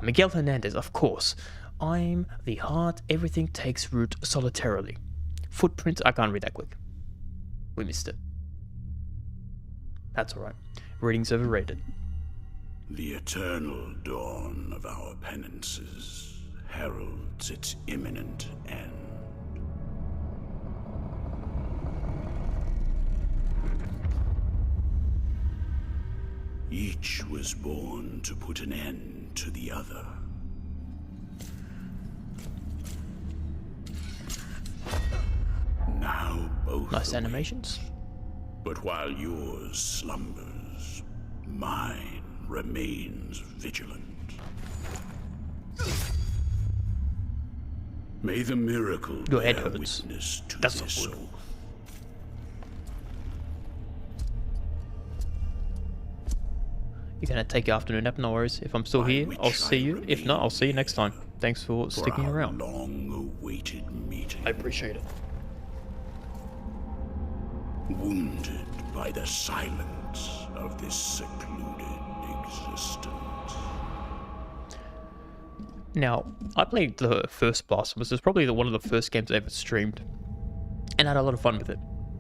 Miguel Hernandez, of course. I'm the heart, everything takes root solitarily. Footprints, I can't read that quick. We missed it. That's alright. Reading's overrated. The eternal dawn of our penances heralds its imminent end. Each was born to put an end to the other. Now both Nice awake. animations. But while yours slumbers, mine remains vigilant. May the miracle Your head bear hurts. witness to That's this not good. oath. You're gonna take your afternoon nap, no worries. If I'm still here, I'll see you. If not, I'll see you next time. Thanks for sticking our around. long-awaited meeting. I appreciate it. Wounded by the silence of this secluded existence. Now, I played the first Blasphemous. It was probably one of the first games I ever streamed, and I had a lot of fun with it.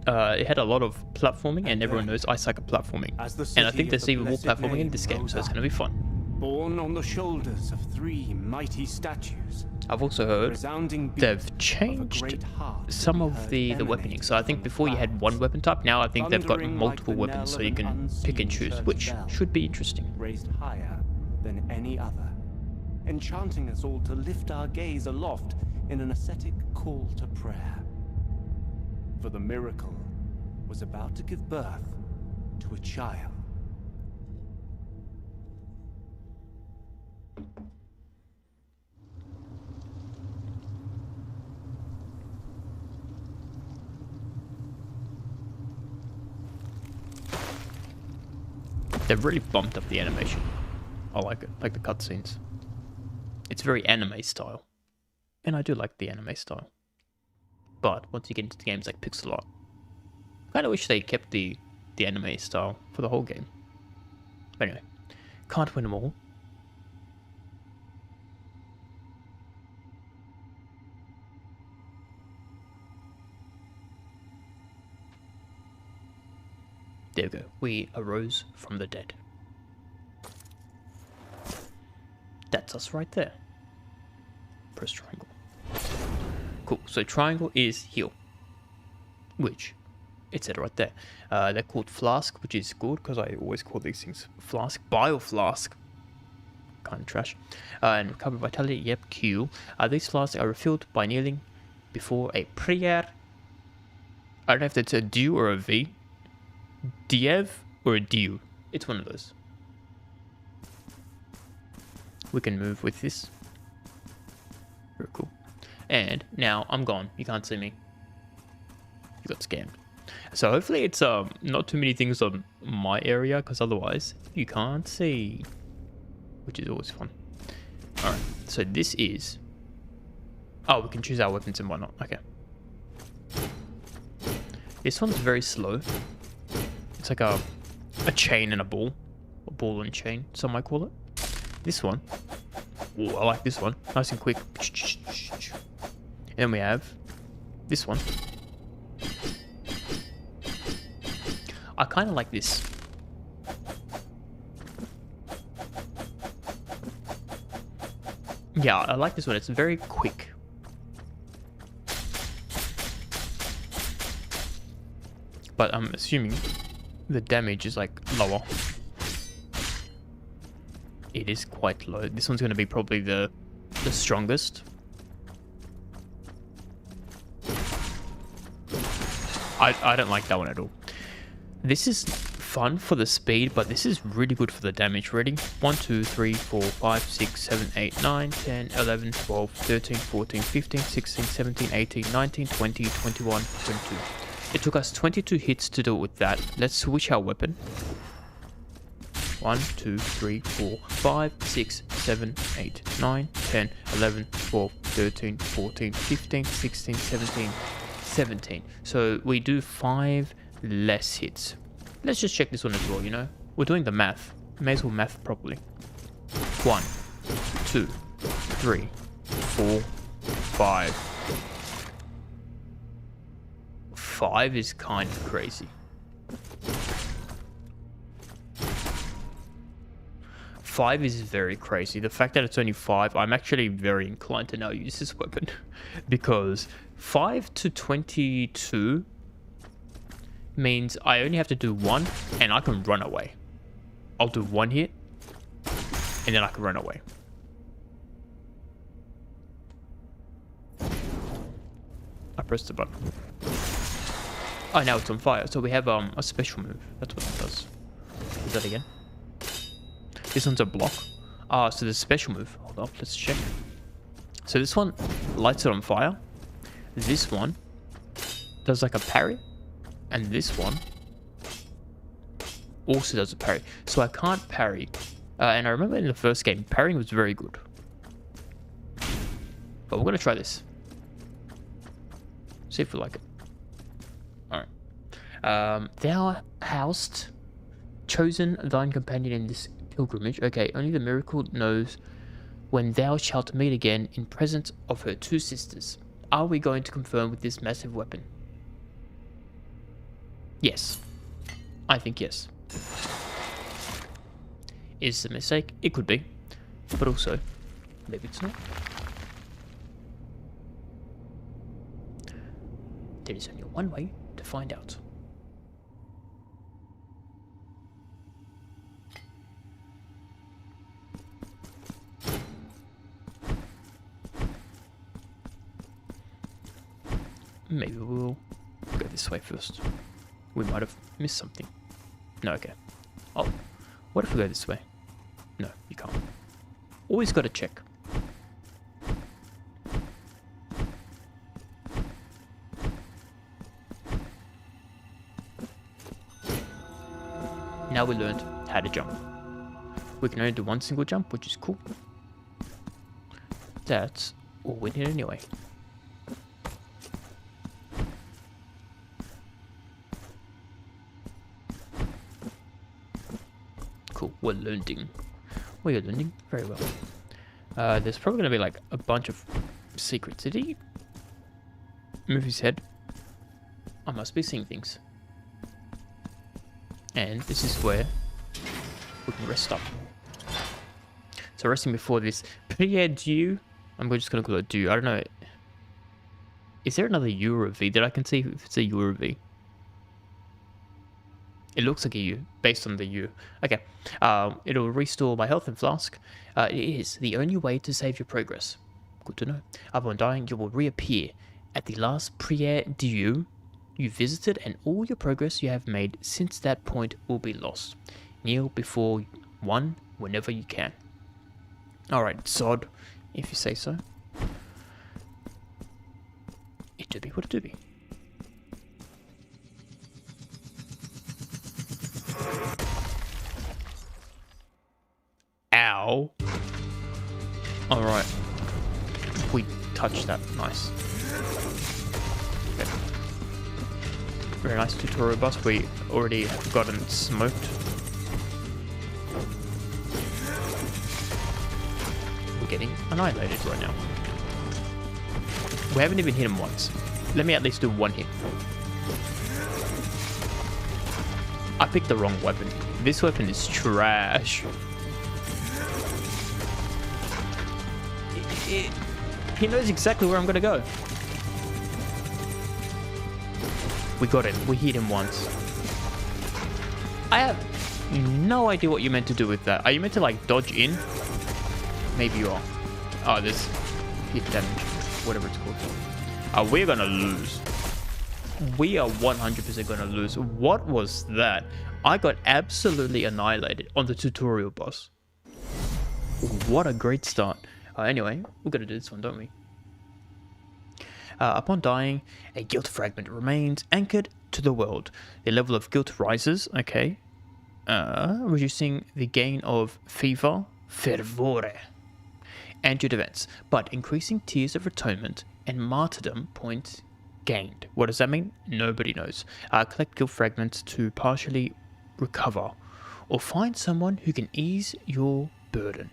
It had a lot of platforming, and everyone knows I suck at platforming. And I think there's even more platforming in this game, so it's going to be fun. Born on the shoulders of 3 mighty statues. I've also heard Resounding beat they've of a changed great heart some of heard the weaponing. emanating So I think from before you had clouds. one weapon type, now I think they've got Thundering multiple like the weapons, knell so you of an can pick and unseen choose, church which bell, should be interesting. raised higher than any other, enchanting us all to lift our gaze aloft in an ascetic call to prayer. For the miracle was about to give birth to a child. They've really bumped up the animation. I like it, like the cutscenes. It's very anime style. And I do like the anime style. But once you get into games like pixel art, I kind of wish they kept the anime style for the whole game. But anyway, can't win them all. There we go. We arose from the dead. That's us right there. Press triangle. Cool. So triangle is heal. Which, it said right there. They're called flask, which is good because I always call these things flask. Bio flask. Kind of trash. And recover vitality. Yep. Q. These flasks are refilled by kneeling before a prayer. I don't know if it's a D or a V. Diev or a Diu. It's one of those. We can move with this. Very cool. And now I'm gone. You can't see me. You got scammed. So hopefully it's not too many things on my area, because otherwise you can't see. Which is always fun. Alright, so this is... Oh, we can choose our weapons and whatnot. Okay. This one's very slow. It's like a chain and a ball. A ball and chain, some might call it. This one. Ooh, I like this one. Nice and quick. And then we have this one. I kind of like this. Yeah, I like this one. It's very quick. But I'm assuming the damage is like lower. It is quite low. This one's going to be probably the strongest. I don't like that one at all. This is fun for the speed, but this is really good for the damage. Ready? 1, 2, 3, 4, 5, 6, 7, 8, 9, 10, 11, 12, 13, 14, 15, 16, 17, 18, 19, 20, 21, 22. It took us 22 hits to do it with that. Let's switch our weapon. 1, 2, 3, 4, 5, 6, 7, 8, 9, 10, 11, 12, 13, 14, 15, 16, 17, 17. So we do 5 less hits. Let's just check this one as well, you know? We're doing the math. May as well math properly. 1, 2, 3, 4, 5. 5 is kind of crazy. 5 is very crazy. The fact that it's only 5, I'm actually very inclined to now use this weapon. Because 5 to 22 means I only have to do 1 and I can run away. I'll do 1 hit and then I can run away. I pressed the button. Oh, now it's on fire. So we have a special move. That's what it does. Is that again? This one's a block. Ah, so there's a special move. Hold up, let's check. So this one lights it on fire. This one does like a parry. And this one also does a parry. So I can't parry. And I remember in the first game, parrying was very good. But we're going to try this. See if we like it. Alright. Thou hast chosen thine companion in this pilgrimage. Okay, only the miracle knows when thou shalt meet again in presence of her 2 sisters. Are we going to confirm with this massive weapon? Yes. I think yes. Is it a mistake? It could be. But also, maybe it's not. There is only one way to find out. Maybe we'll go this way first. We might have missed something. No, okay. Oh, what if we go this way? No, you can't. Always got to check. Now we learned how to jump. We can only do 1 single jump, which is cool. That's all we need anyway. Cool, we're learning. We're learning very well. There's probably going to be like a bunch of secrets. Did he move his head? I must be seeing things. And this is where we can rest up. So resting before this. Prière Dieu. I'm just going to call it Dieu. I don't know. Is there another U or a V that I can see if it's a U or a V? It looks like a U, based on the U. Okay. It'll restore my health and flask. It is the only way to save your progress. Good to know. Upon dying, you will reappear at the last Prière Dieu you visited, and all your progress you have made since that point will be lost. Kneel before one whenever you can. Alright, Sod, if you say so. It do be what it do be. Ow. Alright. We touched that. Nice. Okay. Very nice tutorial boss. We already have gotten smoked. We're getting annihilated right now. We haven't even hit him once. Let me at least do 1 hit. I picked the wrong weapon. This weapon is trash. He knows exactly where I'm gonna go. We got him. We hit him once. I have no idea what you meant to do with that. Are you meant to like dodge in? Maybe you are. Oh, this hit damage. Whatever it's called. We're gonna lose. We are 100% gonna lose. What was that? I got absolutely annihilated on the tutorial boss. What a great start. Anyway, we're gonna do this one, don't we? Upon dying, a guilt fragment remains anchored to the world. The level of guilt rises, okay, reducing the gain of fervore, and your defense, but increasing tears of atonement and martyrdom points gained. What does that mean? Nobody knows. Collect guilt fragments to partially recover, or find someone who can ease your burden.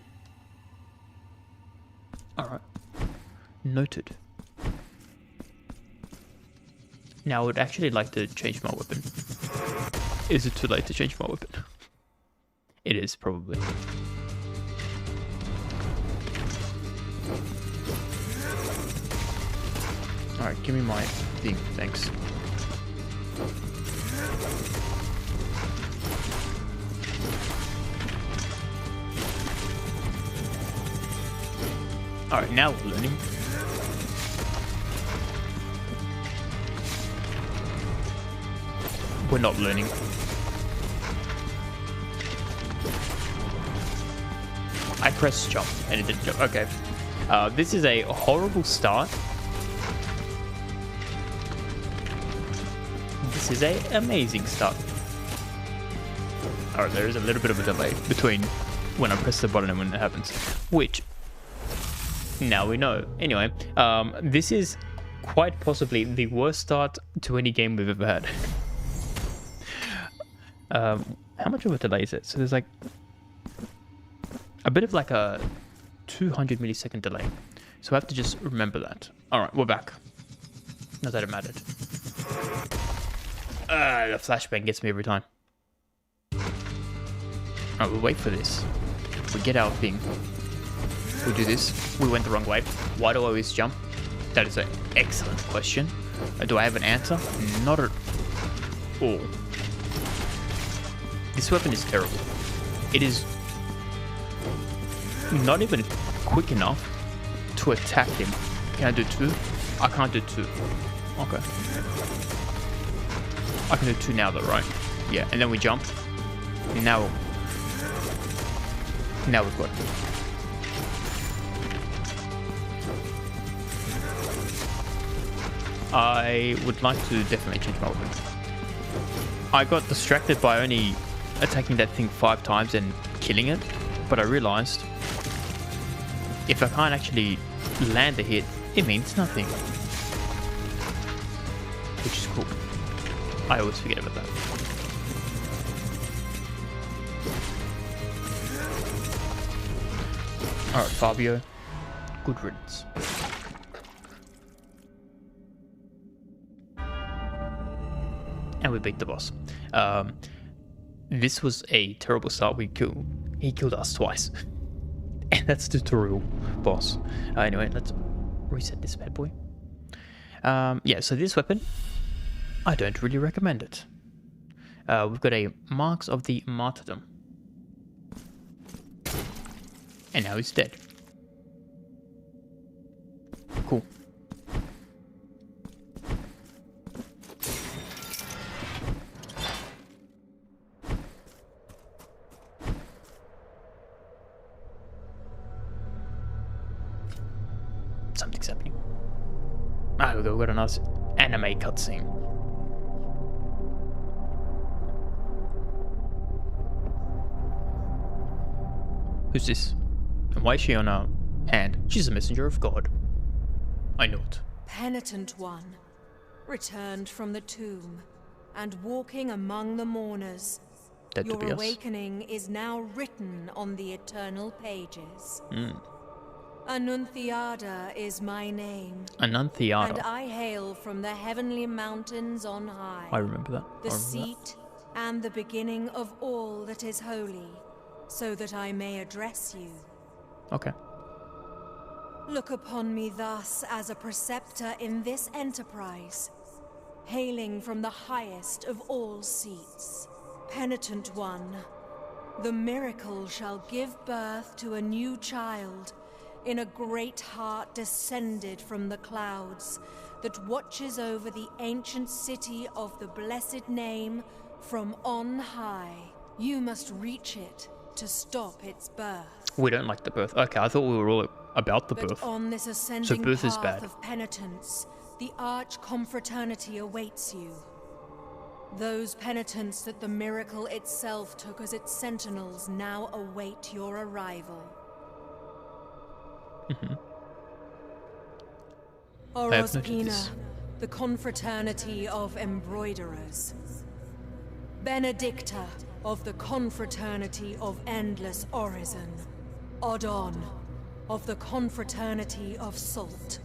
Alright. Noted. Now I would actually like to change my weapon. Is it too late to change my weapon? It is, probably. Alright, give me my thing, thanks. Alright, now we're learning. We're not learning. I pressed jump and it didn't jump. Okay. This is a horrible start. This is a amazing start. Alright, there is a little bit of a delay between when I press the button and when it happens. Which, now we know. Anyway, this is quite possibly the worst start to any game we've ever had. How much of a delay is it? So there's like a bit of like a 200 millisecond delay. So I have to just remember that. Alright, we're back. Not that it mattered. The flashbang gets me every time. Alright, we'll wait for this. We get our thing. We do this. We went the wrong way. Why do I always jump? That is an excellent question. Do I have an answer? Not at all. This weapon is terrible. It is not even quick enough to attack him. Can I do 2? I can't do 2. Okay. I can do 2 now though, right? Yeah, and then we jump. Now we've got it. I would like to definitely change my weapon. I got distracted by only attacking that thing 5 times and killing it, but I realized if I can't actually land a hit, it means nothing. Which is cool. I always forget about that. Alright, Fabio. Good riddance. And we beat the boss. This was a terrible start. He killed us twice. And that's the tutorial boss. Anyway, let's reset this bad boy. Yeah, so this weapon, I don't really recommend it. We've got a Marks of the Martyrdom. And now he's dead. Cool. Something's happening. Ah, we've got a nice anime cutscene. Who's this? And why is she on her hand? She's a messenger of God. I know it. Penitent one, returned from the tomb, and walking among the mourners. That Your to be us. awakening is now written on the eternal pages. Mm. Annunciada is my name. Annunciada. And I hail from the heavenly mountains on high. I remember that. The seat and the beginning of all that is holy, so that I may address you. Okay. Look upon me thus as a preceptor in this enterprise, hailing from the highest of all seats. Penitent one, the miracle shall give birth to a new child in a great heart descended from the clouds that watches over the ancient city of the blessed name from on high. You must reach it to stop its birth. We don't like the birth. Okay, I thought we were all about the But birth. on this ascending birth is path bad. of penitence, the arch confraternity awaits you. Those penitents that the miracle itself took as its sentinels now await your arrival. Mm-hmm. I have noted Orospina, this. the confraternity of embroiderers. Benedicta of the confraternity of endless orison. Odon, of the Confraternity of Salt.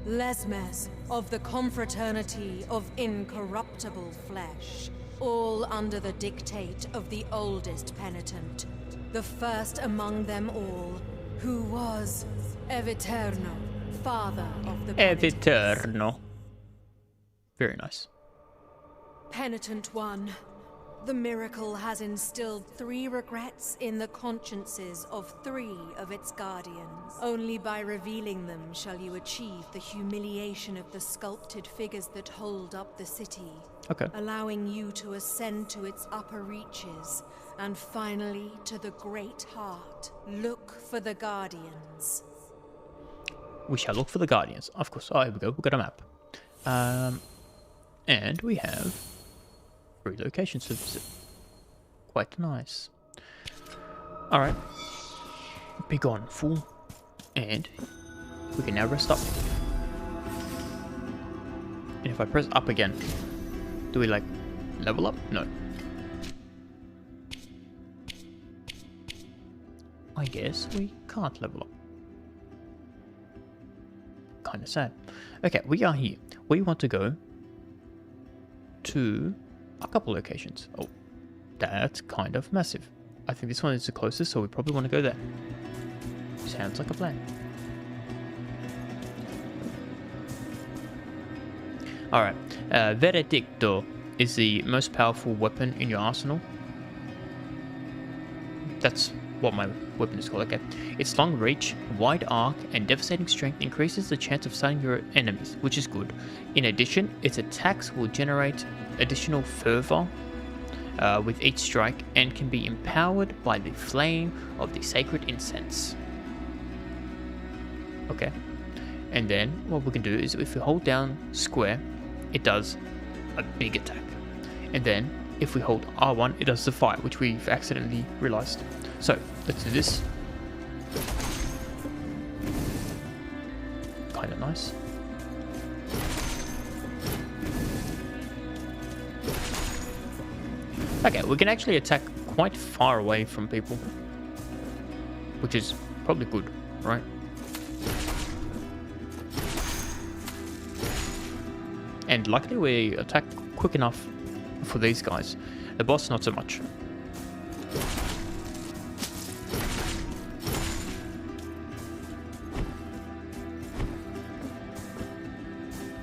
Lesmes of the Confraternity of Incorruptible Flesh. All under the dictate of the oldest penitent, the first among them all, who was Eviterno, father of the penitent. Eviterno. Very nice. Penitent One, the miracle has instilled 3 regrets in the consciences of 3 of its guardians. Only by revealing them shall you achieve the humiliation of the sculpted figures that hold up the city. Okay. Allowing you to ascend to its upper reaches, and finally to the Great Heart. Look for the Guardians. We shall look for the Guardians. Of course. Oh, here we go. We've got a map. And we have 3 locations to visit. Quite nice. Alright. Be gone, fool. And we can now rest up. And if I press up again, do we like level up? No. I guess we can't level up. Kinda sad. Okay, we are here. We want to go to a couple locations. Oh, that's kind of massive. I think this one is the closest, so we probably want to go there. Sounds like a plan. Alright, Veredicto is the most powerful weapon in your arsenal. That's what my weapon is called, okay. Its long reach, wide arc, and devastating strength increases the chance of stunning your enemies, which is good. In addition, its attacks will generate additional fervor with each strike and can be empowered by the flame of the sacred incense. Okay. And then what we can do is if we hold down square, it does a big attack. And then if we hold R1, it does the fire, which we've accidentally realized. So let's do this. Kind of nice. Okay, we can actually attack quite far away from people, which is probably good, right? And luckily we attack quick enough for these guys. The boss, not so much.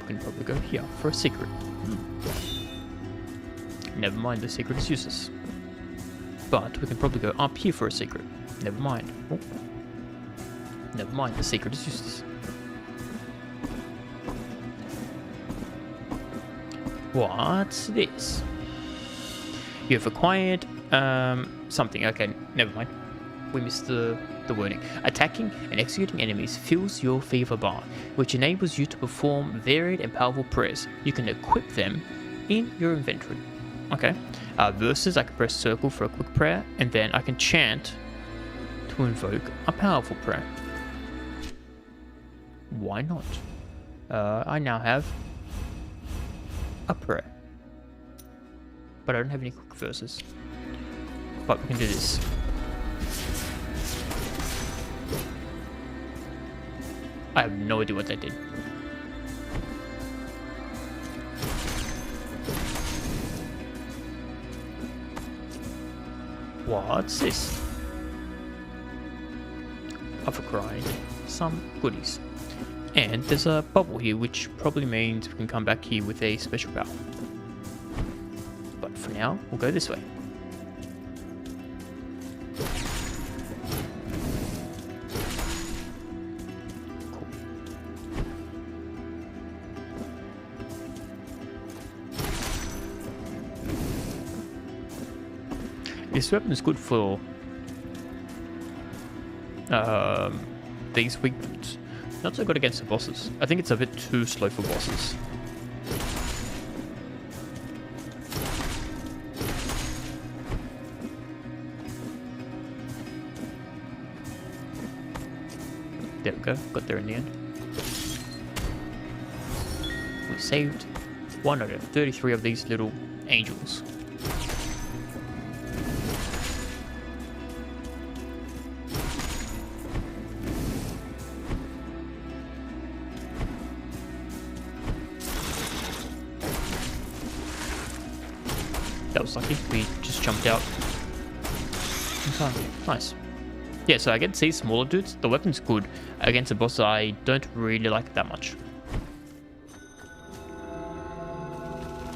We can probably go here for a secret. Never mind, the secret is useless. But we can probably go up here for a secret. Never mind. Oh. Never mind, the secret is useless. What's this? You have acquired something. Okay, never mind. We missed the wording. Attacking and executing enemies fills your fever bar, which enables you to perform varied and powerful prayers. You can equip them in your inventory. Okay. Verses, I can press circle for a quick prayer, and then I can chant to invoke a powerful prayer. Why not? I now have a prayer. But I don't have any quick verses. But we can do this. I have no idea what that did. What's this? I've acquired some goodies. And there's a bubble here, which probably means we can come back here with a special power. But for now, we'll go this way. Cool. This weapon is good for these weak points. Not so good against the bosses. I think it's a bit too slow for bosses. There we go, got there in the end. We saved 1 out of 33 of these little angels. That was lucky. We just jumped out. Nice. Yeah, so against these smaller dudes, the weapon's good. Against the boss, I don't really like it that much.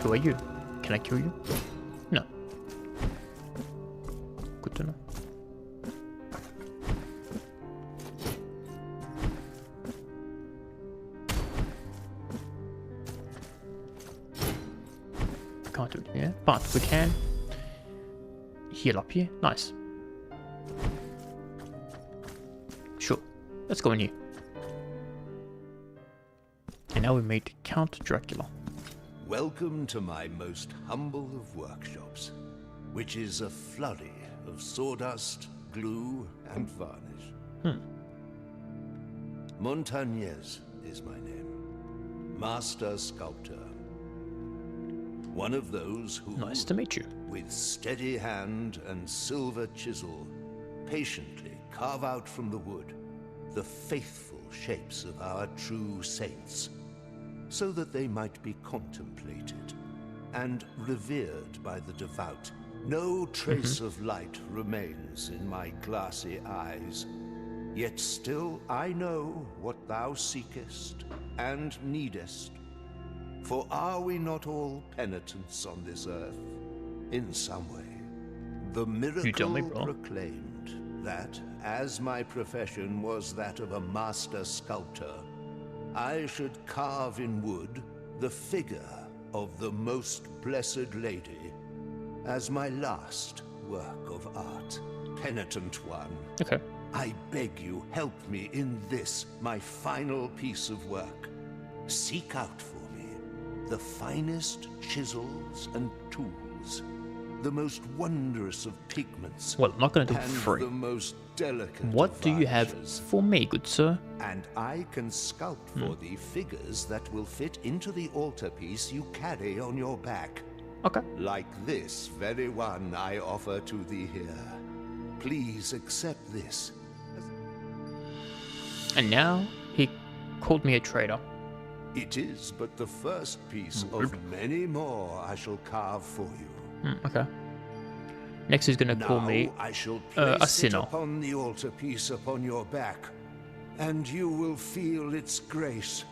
Who are you? Can I kill you? No. Good to know. Can't do it here, but we can heal up here. Nice. Sure, let's go in here. And now we meet Count Dracula. Welcome to my most humble of workshops, which is a flurry of sawdust, glue, and varnish. Montagnez is my name. Master Sculptor. One of those who, Nice to meet you. with steady hand and silver chisel, patiently carve out from the wood the faithful shapes of our true saints, so that they might be contemplated and revered by the devout. No trace of light remains in my glassy eyes, yet still I know what thou seekest and needest. For are we not all penitents on this earth, in some way? The miracle proclaimed that, as my profession was that of a master sculptor, I should carve in wood the figure of the most blessed lady as my last work of art. Penitent one, Okay. I beg you, help me in this, my final piece of work. Seek out for me the finest chisels and tools, the most wondrous of pigments, Well, I'm not going to do it and for free. the most delicate What of do you have varnishes. for me, good sir? And I can sculpt for thee figures that will fit into the altarpiece you carry on your back. Okay. Like this very one I offer to thee here. Please accept this. And now he called me a traitor. It is but the first piece of many more I shall carve for you. Okay. Next he's going to call Now me I shall a place it sinner. upon the altarpiece upon your back, and you will feel its grace,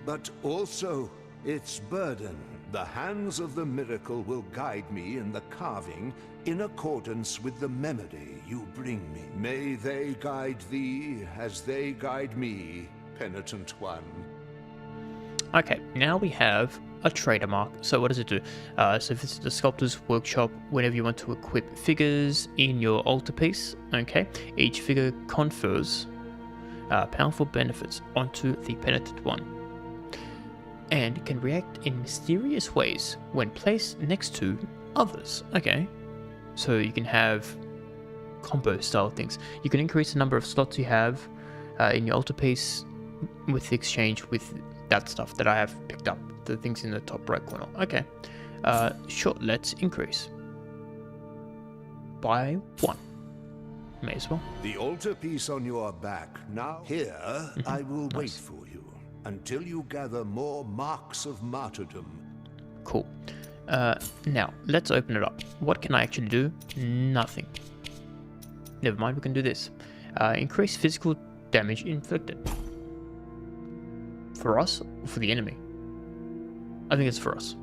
but also its burden. The hands of the miracle will guide me in the carving in accordance with the memory you bring me. May they guide thee as they guide me, penitent one. Okay, now we have a trader mark. So what does it do? So this is the sculptor's workshop. Whenever you want to equip figures in your altarpiece, okay, each figure confers powerful benefits onto the penitent one, and can react in mysterious ways when placed next to others. Okay, so you can have combo style things. You can increase the number of slots you have in your altarpiece with the exchange with that stuff that I have picked up, the things in the top right corner. Okay, sure, let's increase by 1. May as well. The altarpiece on your back. Now, here I will wait Nice. for you until you gather more marks of martyrdom. Cool. Now, let's open it up. What can I actually do? Nothing. Never mind, we can do this. Increase physical damage inflicted. For us or for the enemy? I think it's for us.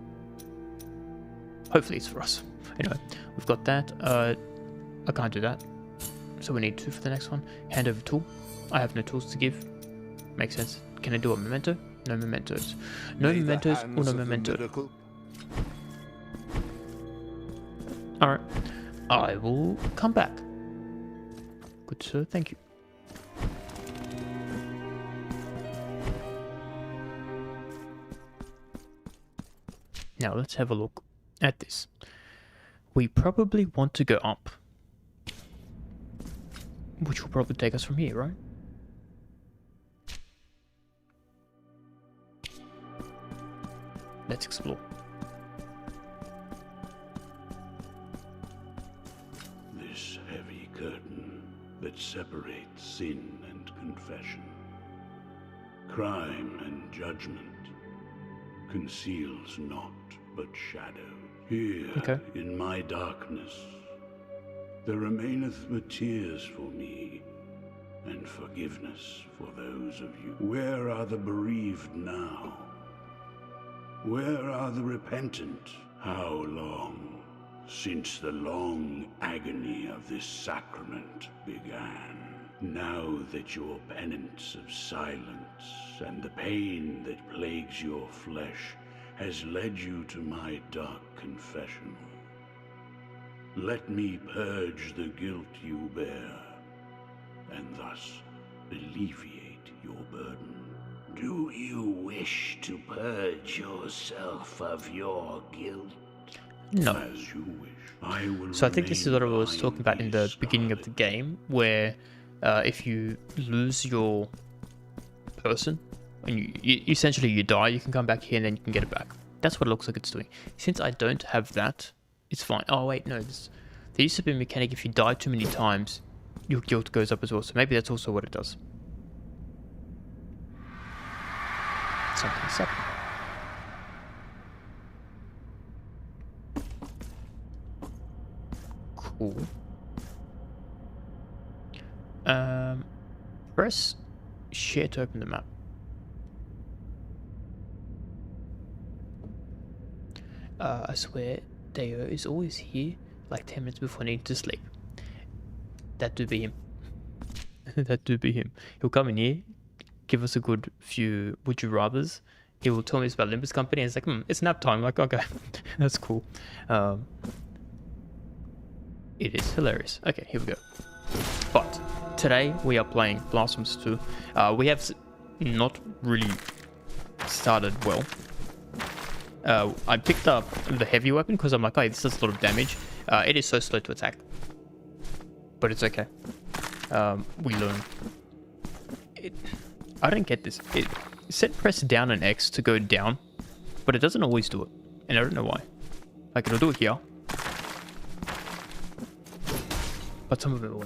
Hopefully it's for us. Anyway, we've got that. I can't do that. So we need 2 for the next one. Hand over tool. I have no tools to give. Makes sense. Can I do a memento? No mementos. No May the mementos or hands no of the memento. miracle- Alright. I will come back. Good sir, thank you. Now let's have a look at this. We probably want to go up, which will probably take us from here, right? Let's explore. This heavy curtain that separates sin and confession, crime and judgment, conceals naught but shadows. Here, Okay. in my darkness, there remaineth but tears for me, and forgiveness for those of you. Where are the bereaved now? Where are the repentant? How long since the long agony of this sacrament began? Now that your penance of silence and the pain that plagues your flesh has led you to my dark confessional, let me purge the guilt you bear, and thus alleviate your burden. Do you wish to purge yourself of your guilt? No. As you wish. I will So I think this is what I was talking about in the beginning of the scarlet. game, where if you lose your person and you essentially you die, you can come back here and then you can get it back. That's what it looks like it's doing. Since I don't have that, it's fine. Oh wait, no, there used to be a mechanic if you die too many times, your guilt goes up as well. So maybe that's also what it does. Something's up. Cool. Press share to open the map. I swear, Deo is always here, like 10 minutes before I need to sleep. That do be him. That do be him. He'll come in here, give us a good few would you rathers. He will tell me about Limbus Company, and it's like, it's nap time. I'm like, okay, that's cool. It is hilarious. Okay, here we go. But today we are playing Blasphemous 2. We have not really started well. I picked up the heavy weapon because I'm like, oh, this does a lot of damage. It is so slow to attack, but it's okay. We learn. I don't get this. It said press down and X to go down, but it doesn't always do it, and I don't know why. Like it'll do it here, but some of it will.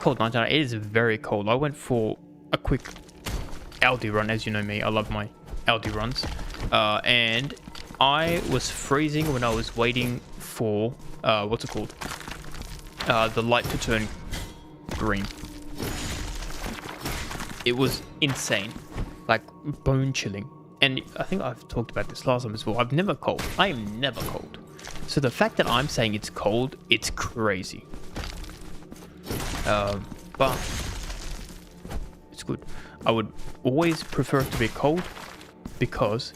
Cold 99. It is very cold. I went for a quick Aldi run, as you know me. I love my Aldi runs. And I was freezing when I was waiting for what's it called? The light to turn green. It was insane, like bone chilling. And I think I've talked about this last time as well. I'm never cold. I am never cold. So the fact that I'm saying it's cold, it's crazy. But it's good. I would always prefer it to be cold, because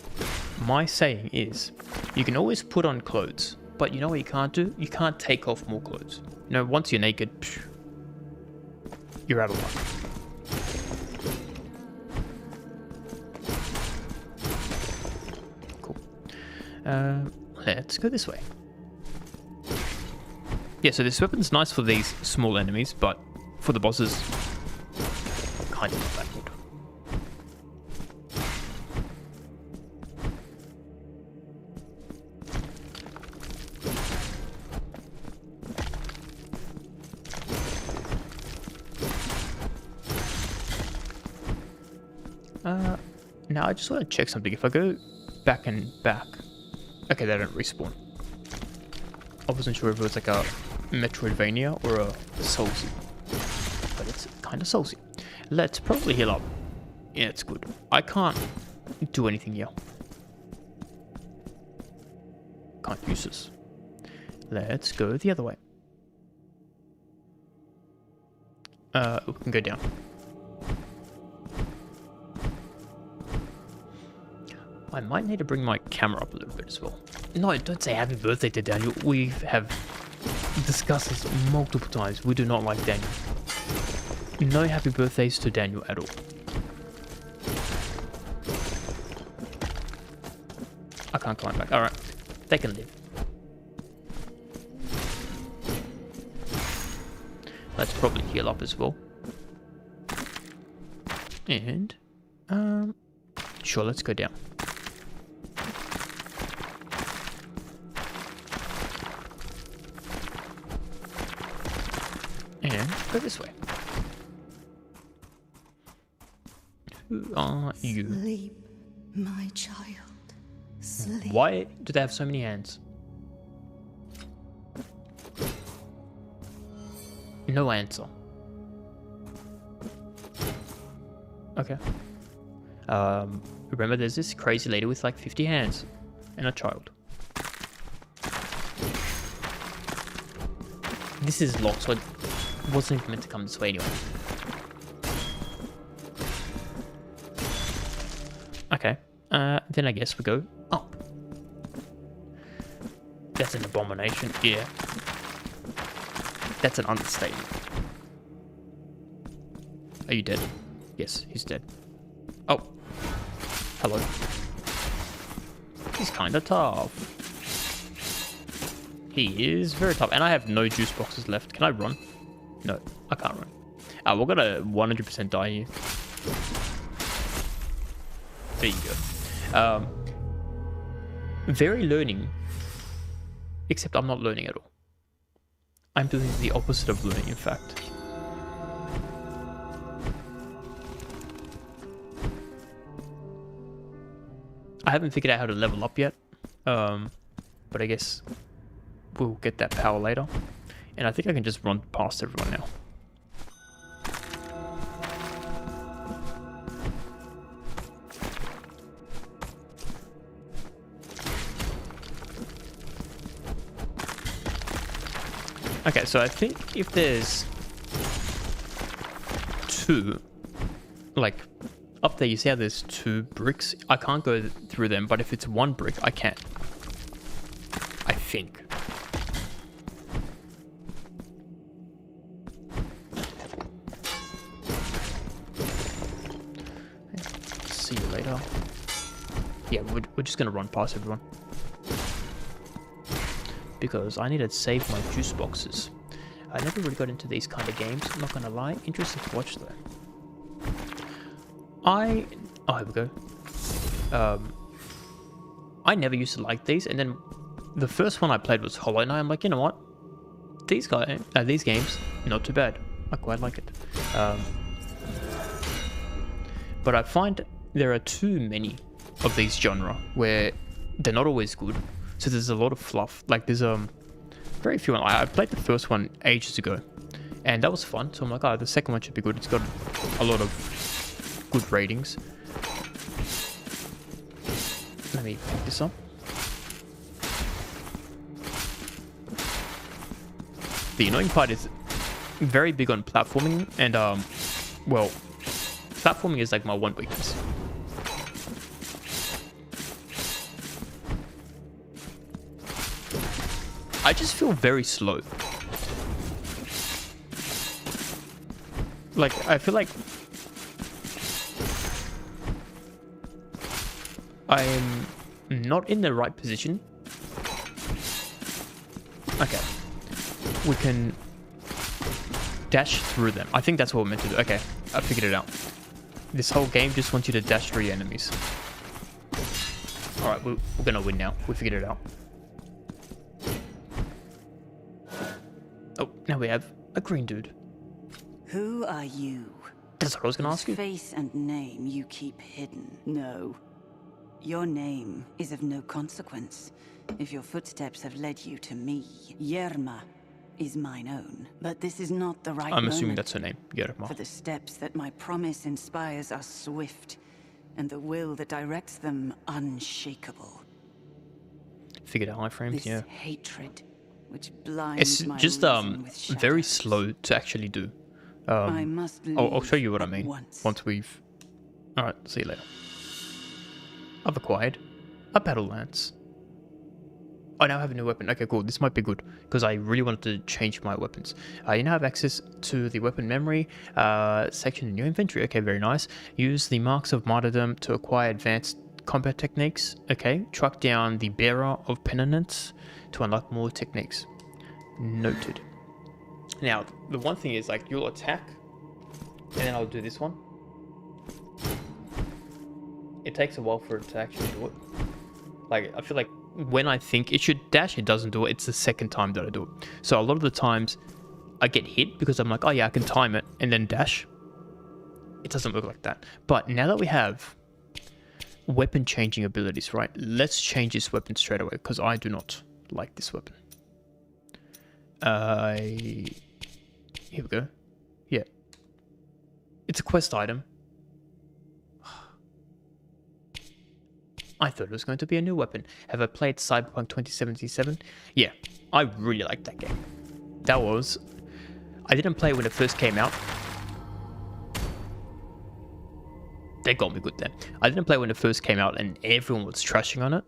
my saying is you can always put on clothes, but you know what you can't do? You can't take off more clothes. You know, once you're naked, you're out of luck. Cool. Let's go this way. Yeah, so this weapon's nice for these small enemies, but for the bosses, kind of not that good. Now I just want to check something. If I go back and back, okay, they don't respawn. I wasn't sure if it was like a Metroidvania or a Soulsy, but it's kind of Soulsy. Let's probably heal up. Yeah, it's good. I can't do anything here. Can't use this. Let's go the other way. We can go down. I might need to bring my camera up a little bit as well. No, don't say happy birthday to Daniel. We have discussed this multiple times. We do not like Daniel. No happy birthdays to Daniel at all. I can't climb back. Alright. They can live. Let's probably heal up as well. And, sure, let's go down. And go this way. Who are you? Sleep, my child. Sleep. Why do they have so many hands? No answer. Okay. Remember, there's this crazy lady with like 50 hands and a child. This is locked, so it wasn't even meant to come this way anyway. Okay. Then I guess we go up. That's an abomination. Yeah. That's an understatement. Are you dead? Yes, he's dead. Oh. Hello. He's kind of tough. He is very tough. And I have no juice boxes left. Can I run? No, I can't run. We're gonna 100% die here. There you go. Very learning. Except I'm not learning at all. I'm doing the opposite of learning, in fact. I haven't figured out how to level up yet. But I guess we'll get that power later. And I think I can just run past everyone now. Okay, so I think if there's two, like up there, you see how there's two bricks? I can't go through them, but if it's one brick, I can. I think. See you later. Yeah, we're just gonna run past everyone. Because I need to save my juice boxes. I never really got into these kind of games, I'm not gonna lie. Interesting to watch though. Oh, here we go. I never used to like these, and then the first one I played was Hollow Knight. I'm like, you know what? These games, not too bad. I quite like it. But I find there are too many of these genre where they're not always good. So there's a lot of fluff. Like there's very few. I played the first one ages ago, and that was fun. So I'm like, oh, the second one should be good. It's got a lot of good ratings. Let me pick this up. The annoying part is very big on platforming, and well, platforming is like my one weakness. I just feel very slow. Like, I feel like I'm not in the right position. Okay. We can dash through them. I think that's what we're meant to do. Okay, I figured it out. This whole game just wants you to dash through your enemies. Alright, we're gonna win now. We figured it out. Oh, now we have a green dude. Who are you? That's what I was gonna ask you. Face and name you keep hidden. No. Your name is of no consequence if your footsteps have led you to me. Yerma is mine own, but this is not the right I'm assuming moment that's her name, Yerma. for the steps that my promise inspires are swift, and the will that directs them unshakable. Figured out iframes, This yeah. hatred which blinds It's my just reason with very shadows. slow to actually do. I must I'll show you what I leave mean once. once we've... Alright, see you later. I've acquired a battle lance. I now have a new weapon. Okay, cool. This might be good because I really wanted to change my weapons. You now have access to the weapon memory section in your inventory. Okay, very nice. Use the marks of martyrdom to acquire advanced combat techniques. Okay, track down the bearer of penitence to unlock more techniques. Noted. Now, the one thing is like you'll attack and then I'll do this one. It takes a while for it to actually do it. Like, I feel like when I think it should dash, it doesn't do it. It's the second time that I do it. So a lot of the times I get hit because I'm like, oh yeah, I can time it and then dash. It doesn't work like that. But now that we have weapon changing abilities, right? Let's change this weapon straight away because I do not like this weapon. Here we go. Yeah. It's a quest item. I thought it was going to be a new weapon. Have I played Cyberpunk 2077? Yeah, I really liked that game. That was... I didn't play it when it first came out. They got me good there. I didn't play it when it first came out and everyone was trashing on it.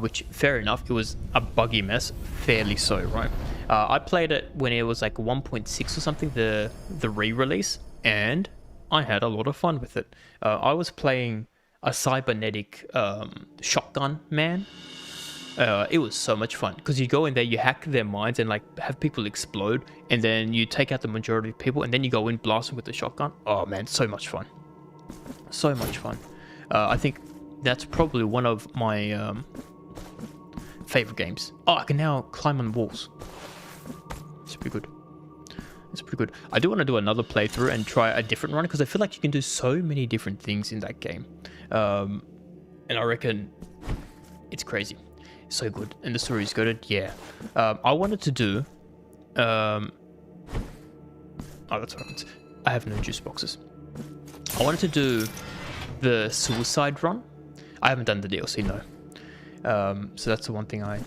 Which, fair enough, it was a buggy mess. Fairly so, right? I played it when it was like 1.6 or something, the re-release. And I had a lot of fun with it. I was playing a cybernetic shotgun man. It was so much fun because you go in there, you hack their minds and like have people explode, and then you take out the majority of people, and then you go in blasting with the shotgun. Oh man, so much fun. So much fun. I think that's probably one of my favorite games. Oh, I can now climb on walls. It's pretty good. It's pretty good. I do want to do another playthrough and try a different run because I feel like you can do so many different things in that game. And I reckon it's crazy. So good. And the story is good. Yeah. I wanted to do... oh, that's what happens. I have no juice boxes. I wanted to do the suicide run. I haven't done the DLC, no. So that's the one thing I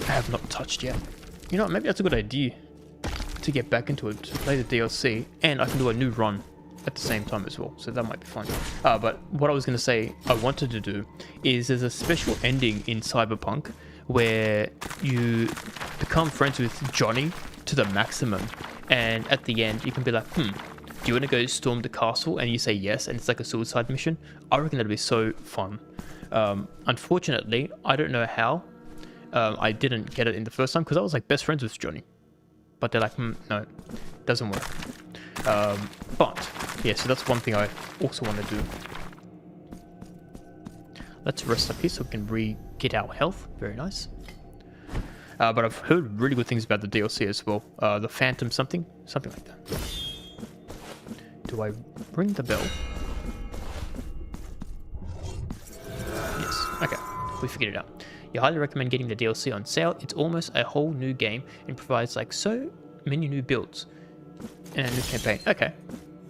have not touched yet. You know, maybe that's a good idea to get back into it, to play the DLC, and I can do a new run at the same time as well, so that might be fun. But what I was going to say I wanted to do is there's a special ending in Cyberpunk where you become friends with Johnny to the maximum, and at the end you can be like, do you want to go storm the castle? And you say yes, and it's like a suicide mission. I reckon that'd be so fun. Unfortunately, I don't know how I didn't get it in the first time because I was like best friends with Johnny. But they're like, no, doesn't work. But, yeah, so that's one thing I also want to do. Let's rest up here so we can get our health. Very nice. But I've heard really good things about the DLC as well. The Phantom something like that. Do I ring the bell? Yes, okay, we figured it out. You highly recommend getting the DLC on sale. It's almost a whole new game and provides like so many new builds and a new campaign. Okay.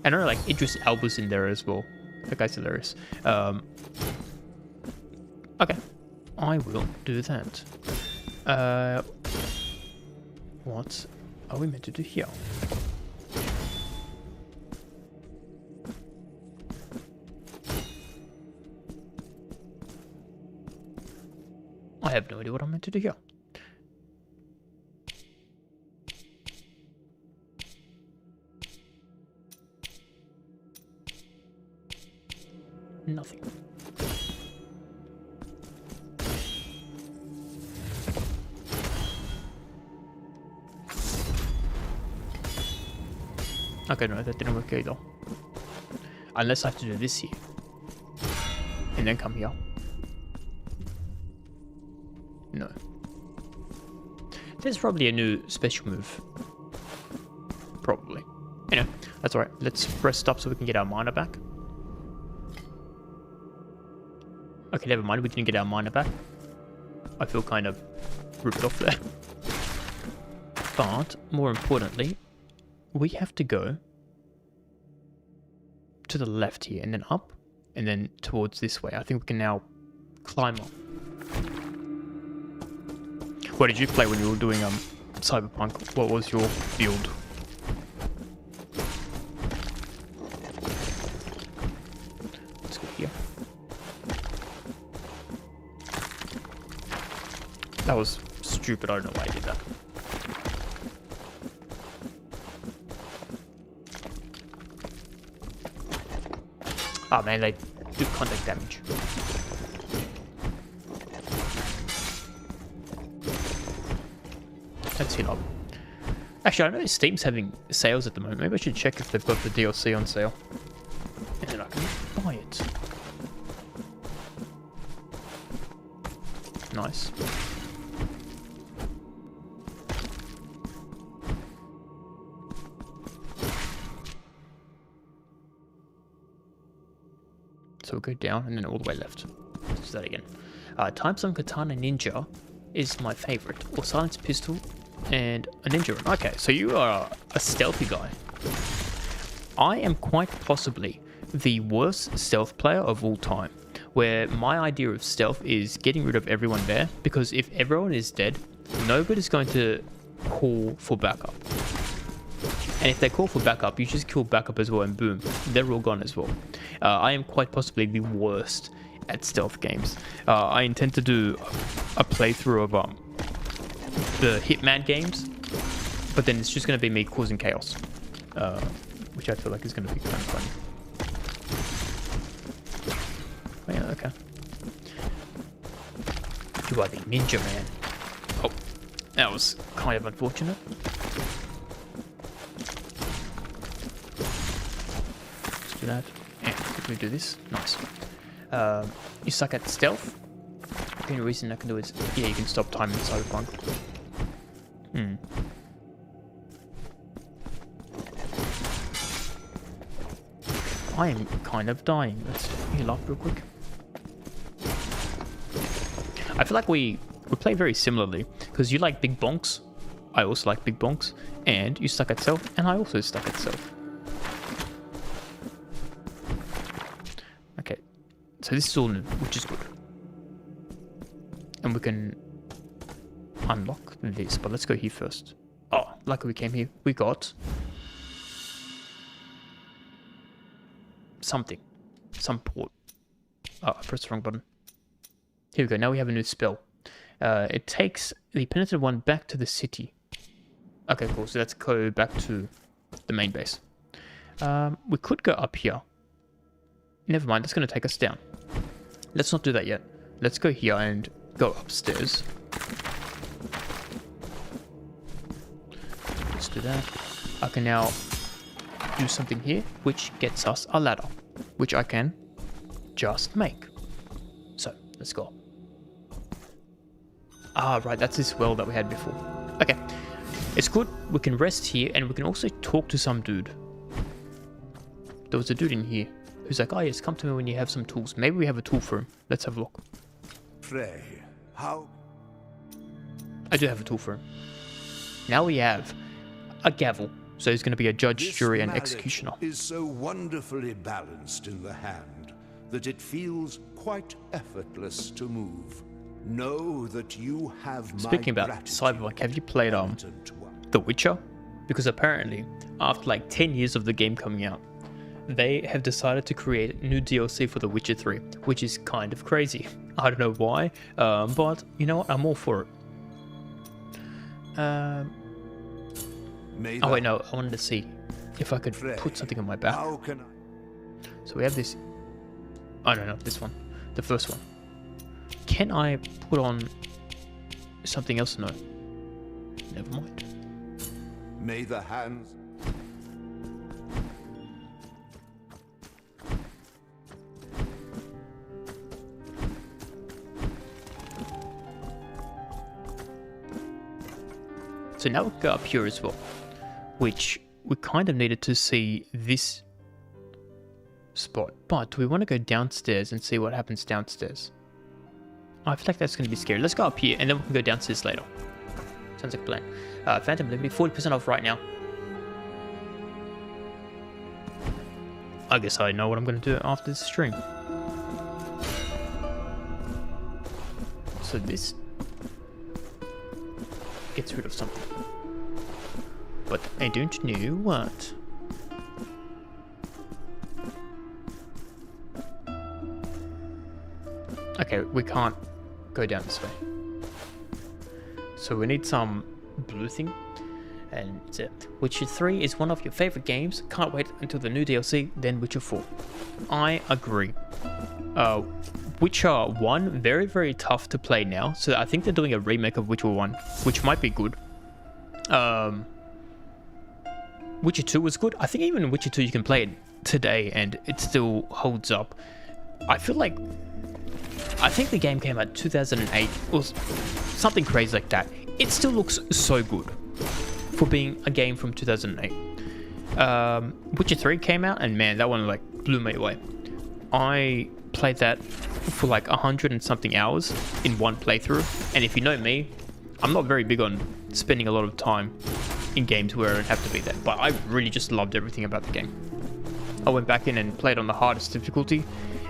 And I know like Idris Elba's in there as well. That guy's hilarious. Okay. I will do that. What are we meant to do here? I have no idea what I'm meant to do here. Nothing. Okay, no, that didn't work either. Unless I have to do this here. And then come here. No. There's probably a new special move. Probably. Anyway, that's alright. Let's rest up so we can get our mana back. Okay, never mind. We didn't get our mana back. I feel kind of ripped off there. But, more importantly, we have to go to the left here and then up and then towards this way. I think we can now climb up. What did you play when you were doing Cyberpunk? What was your build? Let's go here. That was stupid. I don't know why I did that. Oh man, they do contact damage. Let's hit up. Actually, I know Steam's having sales at the moment. Maybe I should check if they've got the DLC on sale. And then I can buy it. Nice. So we'll go down and then all the way left. Let's do that again. Time Zone Katana Ninja is my favorite. Or Silence Pistol and a ninja rune. Okay, so you are a stealthy guy. I am quite possibly the worst stealth player of all time, where my idea of stealth is getting rid of everyone there, because if everyone is dead, nobody's going to call for backup. And if they call for backup, you just kill backup as well, and boom, they're all gone as well. I am quite possibly the worst at stealth games. I intend to do a playthrough of the Hitman games, but then it's just going to be me causing chaos, which I feel like is going to be kind of funny. Oh, yeah, okay. You are the ninja man. Oh, that was kind of unfortunate. Let's do that. And if we do this, nice. You suck at stealth. The only reason I can do is, yeah, you can stop time in Cyberpunk. I am kind of dying. Let's heal up real quick. I feel like we play very similarly, because you like big bonks, I also like big bonks, and you suck at stealth, and I also suck at stealth. Okay, so this is all new, which is good. And we can unlock this, but let's go here first. Oh, luckily we came here. We got something. Some port. Oh, I pressed the wrong button. Here we go. Now we have a new spell. It takes the penitent one back to the city. Okay, cool. So let's go back to the main base. We could go up here. Never mind. That's going to take us down. Let's not do that yet. Let's go here and go upstairs. Let's do that. I can now do something here, which gets us a ladder, which I can just make. So, let's go. Ah, right, that's this well that we had before. Okay, it's good. We can rest here, and we can also talk to some dude. There was a dude in here who's like, oh yes, come to me when you have some tools. Maybe we have a tool for him. Let's have a look. Pray, how? I do have a tool for him. Now we have a gavel. So he's going to be a judge, This jury, and mallet executioner. is so wonderfully balanced in the hand that it feels quite effortless to move. Know that you have Speaking my about gratitude, Cyberpunk, have you played penitent one. The Witcher? Because apparently, after like 10 years of the game coming out, they have decided to create new DLC for The Witcher 3, which is kind of crazy. I don't know why, but you know what? I'm all for it. May Oh the wait, no, I wanted to see if I could pray, put something on my back. How can I? So we have this. I don't know, this one. The first one. Can I put on something else? No. Never mind. May the hands. So now we go up here as well, which we kind of needed to see this spot. But do we want to go downstairs and see what happens downstairs? I feel like that's going to be scary. Let's go up here and then we can go downstairs later. Sounds like a plan. Phantom Liberty, 40% off right now. I guess I know what I'm going to do after this stream. So this gets rid of something. But I don't know what. Okay, we can't go down this way. So we need some blue thing. And that's it. Witcher 3 is one of your favorite games. Can't wait until the new DLC, then Witcher 4. I agree. Witcher 1, very, very tough to play now. So I think they're doing a remake of Witcher 1, which might be good. Witcher 2 was good. I think even Witcher 2 you can play it today and it still holds up. I think the game came out 2008 or something crazy like that. It still looks so good for being a game from 2008. Witcher 3 came out and man, that one like blew me away. I played that for like 100 and something hours in one playthrough. And if you know me, I'm not very big on spending a lot of time in games where I don't have to be there. But I really just loved everything about the game. I went back in and played on the hardest difficulty,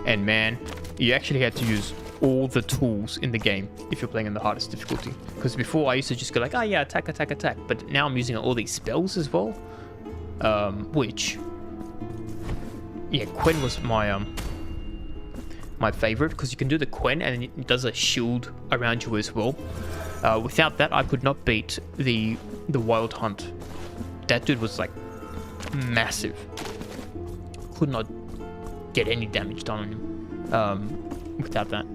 and man, you actually had to use all the tools in the game if you're playing in the hardest difficulty. Because before I used to just go like, oh yeah, attack, attack, attack. But now I'm using all these spells as well. Which, yeah, Quen was my favorite, because you can do the Quen and it does a shield around you as well. Without that, I could not beat the Wild Hunt. That dude was like massive. Could not get any damage done on him without that.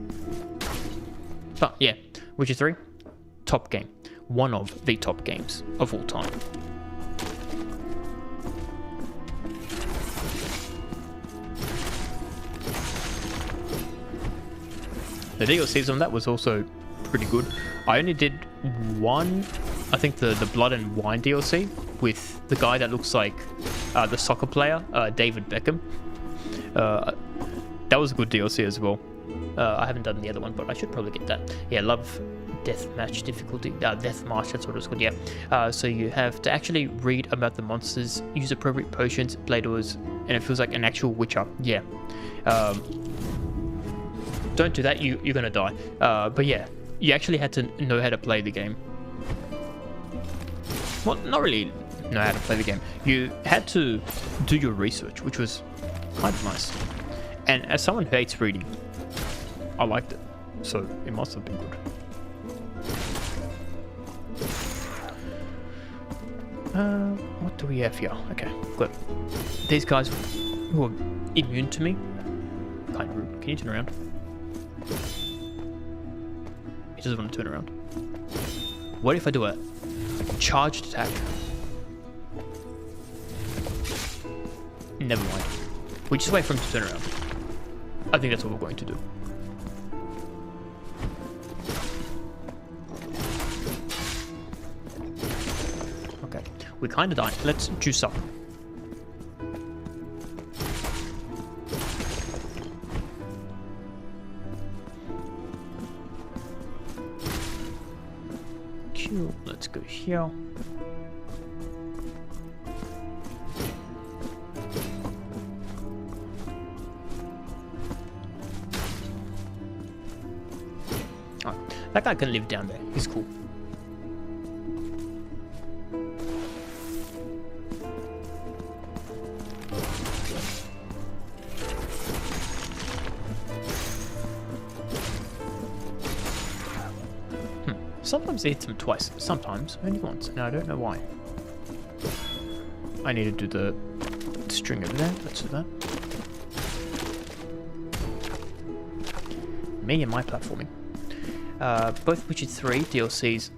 But yeah, Witcher 3, top game. One of the top games of all time. The DLCs on that was also pretty good. I only did one, I think the Blood and Wine DLC with the guy that looks like the soccer player, David Beckham. That was a good DLC as well. I haven't done the other one, but I should probably get that. Yeah, love deathmatch difficulty. Deathmarch, that's what it's called, yeah. So you have to actually read about the monsters, use appropriate potions, play doors, and it feels like an actual Witcher. Yeah. Don't do that, you're gonna die. But yeah, you actually had to know how to play the game. Well, not really know how to play the game. You had to do your research, which was kind of nice. And as someone who hates reading, I liked it. So it must have been good. What do we have here? Okay, good. These guys who are immune to me. Kind of rude. Can you turn around? He doesn't want to turn around. What if I do a charged attack? Never mind. We just wait for him to turn around. I think that's what we're going to do. Okay. We kind of died. Let's juice up. Cool. Let's go here. That guy can live down there. He's cool. Sometimes it hits him twice. Sometimes only once, and I don't know why. I need to do the string over there. Let's do that. Me and my platforming. Both Witcher 3 DLCs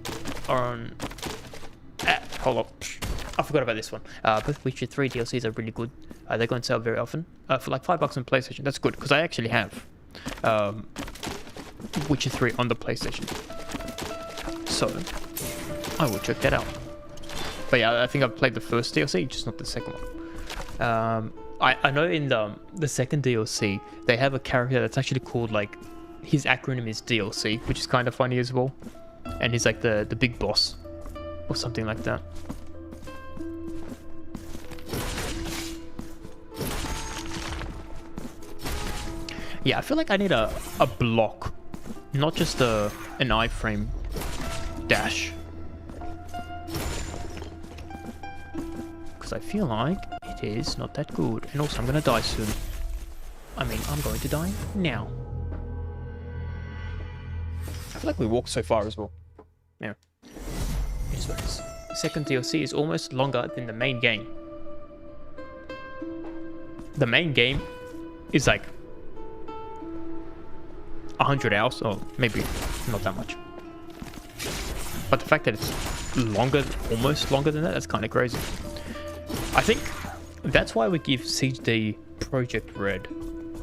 are on... hold up. I forgot about this one. Both Witcher 3 DLCs are really good. They go on sale very often. For like $5 on PlayStation. That's good, because I actually have Witcher 3 on the PlayStation. So, I will check that out. But yeah, I think I've played the first DLC, just not the second one. I know in the second DLC, they have a character that's actually called like... His acronym is DLC, which is kind of funny as well. And he's like the big boss. Or something like that. Yeah, I feel like I need a block. Not just an iframe dash. Because I feel like it is not that good. And also I'm going to die soon. I mean, I'm going to die now. I feel like we walked so far as well. Yeah. It is what it is. The second DLC is almost longer than the main game. The main game is like 100 hours, or maybe not that much. But the fact that it's longer, almost longer than that, that's kind of crazy. I think that's why we give CG Project Red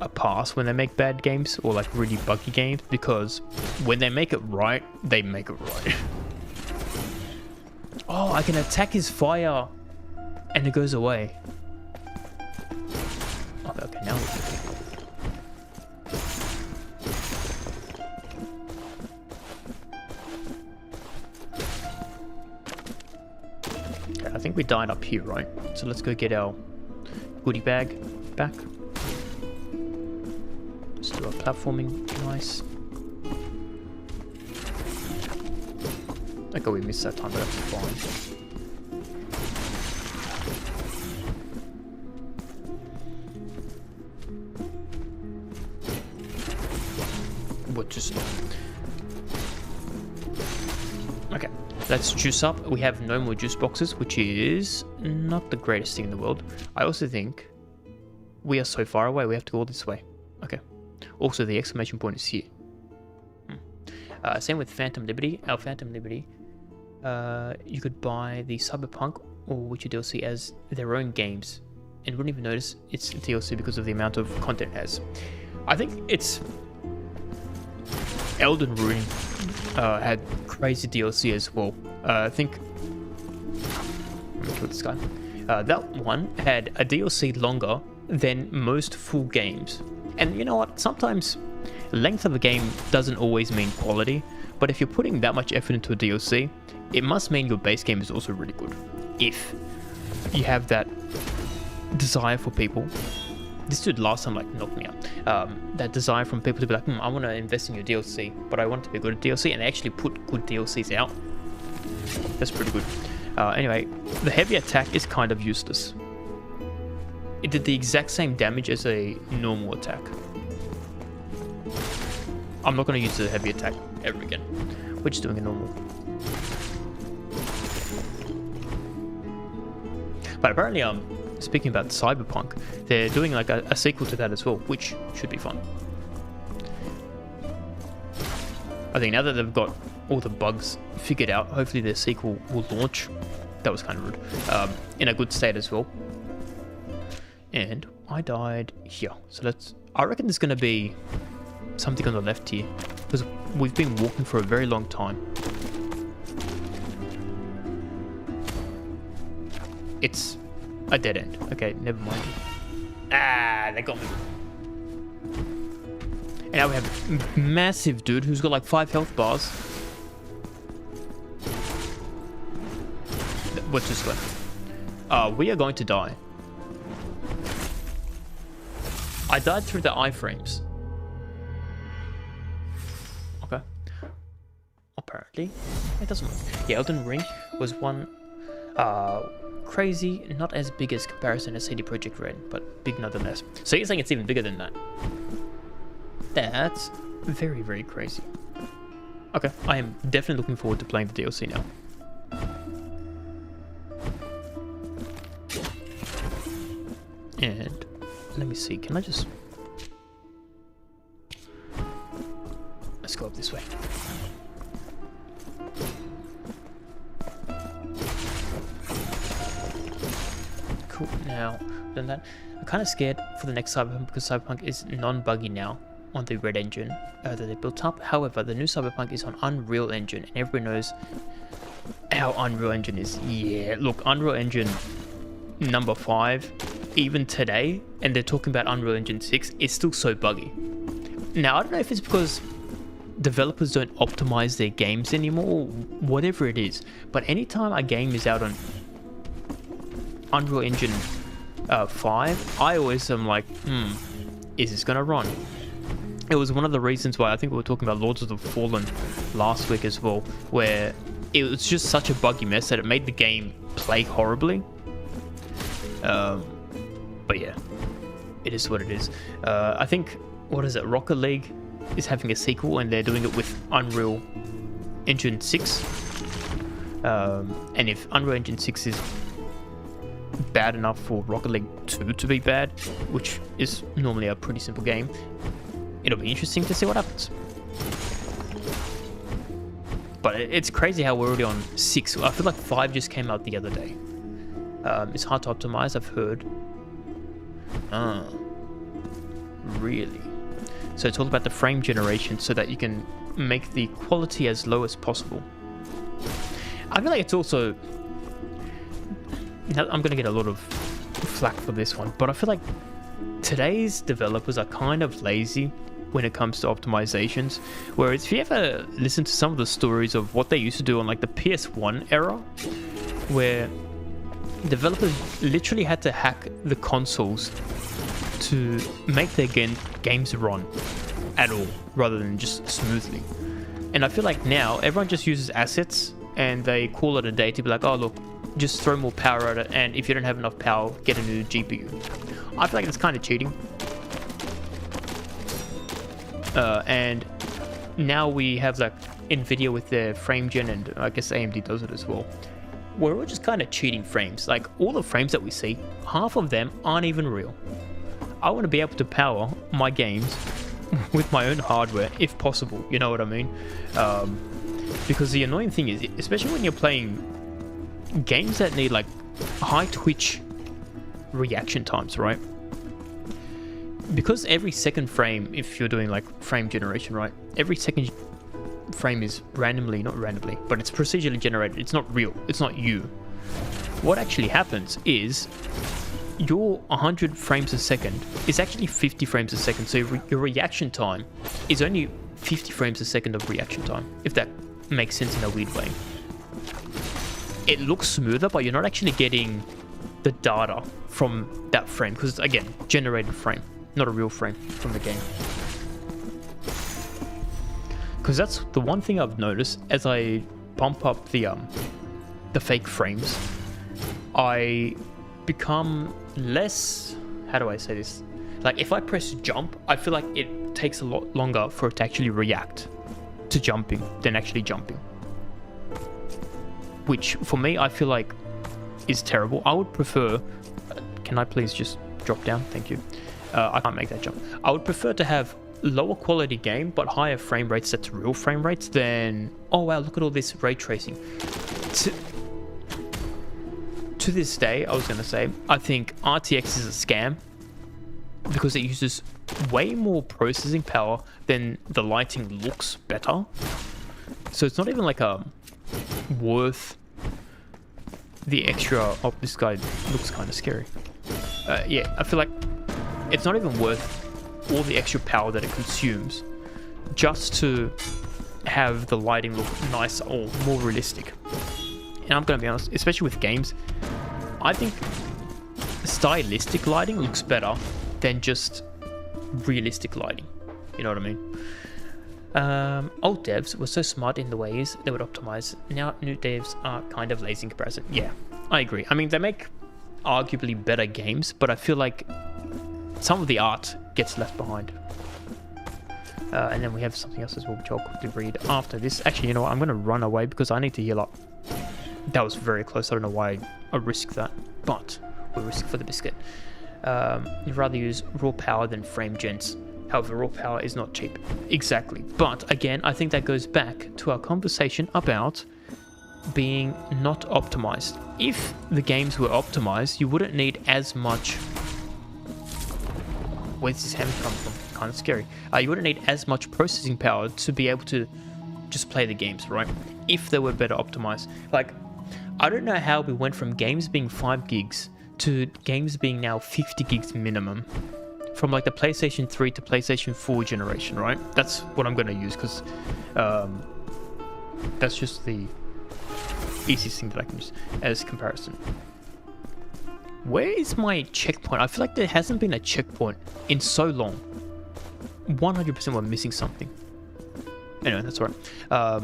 a pass when they make bad games or like really buggy games, because when they make it right, they make it right. Oh, I can attack his fire and it goes away. Oh, okay, now we can. think we died up here, right? So let's go get our goodie bag back. Let's do our platforming. Nice. Okay, we missed that time, but that's fine. We'll just... Okay, let's juice up. We have no more juice boxes, which is not the greatest thing in the world. I also think we are so far away, we have to go all this way. Okay. Also, the exclamation point is here. Same with Phantom Liberty. Our Phantom Liberty, you could buy the Cyberpunk or Witcher DLC as their own games, and you wouldn't even notice it's DLC because of the amount of content it has. I think it's... Elden Ring had crazy DLC as well. I think... Let me kill this guy. That one had a DLC longer than most full games. And you know what? Sometimes length of a game doesn't always mean quality, but if you're putting that much effort into a DLC, it must mean your base game is also really good. If you have that desire for people... This dude last time like knocked me out. That desire from people to be like, I want to invest in your DLC, but I want it to be good at DLC, and they actually put good DLCs out. That's pretty good. Anyway, the heavy attack is kind of useless. It did the exact same damage as a normal attack. I'm not going to use the heavy attack ever again. We're just doing a normal. But apparently, speaking about Cyberpunk, they're doing like a sequel to that as well, which should be fun. I think now that they've got all the bugs figured out, hopefully their sequel will launch. That was kind of rude. In a good state as well. And I died here. So let's... I reckon there's going to be something on the left here, because we've been walking for a very long time. It's a dead end. Okay, never mind. Ah, they got me. And now we have massive dude who's got like 5 health bars. What's this one? We are going to die. I died through the iframes. Okay. Apparently, it doesn't work. Yeah, Elden Ring was one crazy, not as big as comparison as CD Projekt Red, but big nonetheless. So you're saying it's even bigger than that? That's very, very crazy. Okay, I am definitely looking forward to playing the DLC now. And let me see, can I just... Let's go up this way. Cool, now, done that. I'm kind of scared for the next Cyberpunk because Cyberpunk is non-buggy now on the Red Engine that they built up. However, the new Cyberpunk is on Unreal Engine, and everybody knows how Unreal Engine is. Yeah, look, Unreal Engine number 5, even today, and they're talking about Unreal Engine 6, it's still so buggy. Now, I don't know if it's because developers don't optimize their games anymore, or whatever it is, but anytime a game is out on Unreal Engine 5, I always am like, is this gonna run? It was one of the reasons why I think we were talking about Lords of the Fallen last week as well, where it was just such a buggy mess that it made the game play horribly. But yeah, it is what it is. I think, what is it, Rocket League is having a sequel, and they're doing it with Unreal Engine 6. And if Unreal Engine 6 is bad enough for Rocket League 2 to be bad, which is normally a pretty simple game, it'll be interesting to see what happens. But it's crazy how we're already on 6. I feel like 5 just came out the other day. It's hard to optimize, I've heard. Really? So it's all about the frame generation so that you can make the quality as low as possible. I feel like it's also... I'm going to get a lot of flack for this one, but I feel like today's developers are kind of lazy when it comes to optimizations. Whereas if you ever listen to some of the stories of what they used to do on like the PS1 era, where developers literally had to hack the consoles to make their games run at all, rather than just smoothly. And I feel like now everyone just uses assets and they call it a day to be like, oh look, just throw more power at it, and if you don't have enough power, get a new GPU. I feel like it's kind of cheating. And now we have like Nvidia with their frame gen, and I guess AMD does it as well. We're all just kind of cheating frames. Like all the frames that we see, half of them aren't even real. I want to be able to power my games with my own hardware if possible, you know what I mean? Because the annoying thing is, especially when you're playing games that need like high twitch reaction times, right? Because every second frame, if you're doing like frame generation, right? Every second frame is not randomly, but it's procedurally generated. It's not real. It's not you. What actually happens is your 100 frames a second is actually 50 frames a second. So your reaction time is only 50 frames a second of reaction time, if that makes sense in a weird way. It looks smoother, but you're not actually getting the data from that frame because, again, generated frame, not a real frame from the game. Because that's the one thing I've noticed as I bump up the fake frames, I become less, how do I say this? Like if I press jump, I feel like it takes a lot longer for it to actually react to jumping than actually jumping. Which for me, I feel like is terrible. I would prefer, can I please just drop down? Thank you. I can't make that jump. I would prefer to have lower quality game, but higher frame rates, that's real frame rates, than, oh wow, look at all this ray tracing. To this day, I was going to say, I think RTX is a scam because it uses way more processing power than the lighting looks better. So it's not even like worth the extra. Oh, this guy looks kind of scary. Yeah, I feel like it's not even worth all the extra power that it consumes just to have the lighting look nice or more realistic. And I'm going to be honest, especially with games, I think stylistic lighting looks better than just realistic lighting. You know what I mean? Old devs were so smart in the ways they would optimize. Now new devs are kind of lazy in comparison. Yeah, I agree. I mean, they make arguably better games, but I feel like some of the art gets left behind. And then we have something else as well, which I'll quickly read after this. Actually, you know what? I'm going to run away because I need to heal up. That was very close. I don't know why I risked that, but we'll risk for the biscuit. You'd rather use raw power than frame gens. However, raw power is not cheap. Exactly. But again, I think that goes back to our conversation about being not optimized. If the games were optimized, you wouldn't need as much. Where's this hammer come from? Kind of scary. You wouldn't need as much processing power to be able to just play the games, right? If they were better optimized. Like, I don't know how we went from games being 5 gigs to games being now 50 gigs minimum. From like the PlayStation 3 to PlayStation 4 generation, right? That's what I'm going to use because that's just the easiest thing that I can use as comparison. Where is my checkpoint? I feel like there hasn't been a checkpoint in so long. 100% we're missing something. Anyway, that's all right.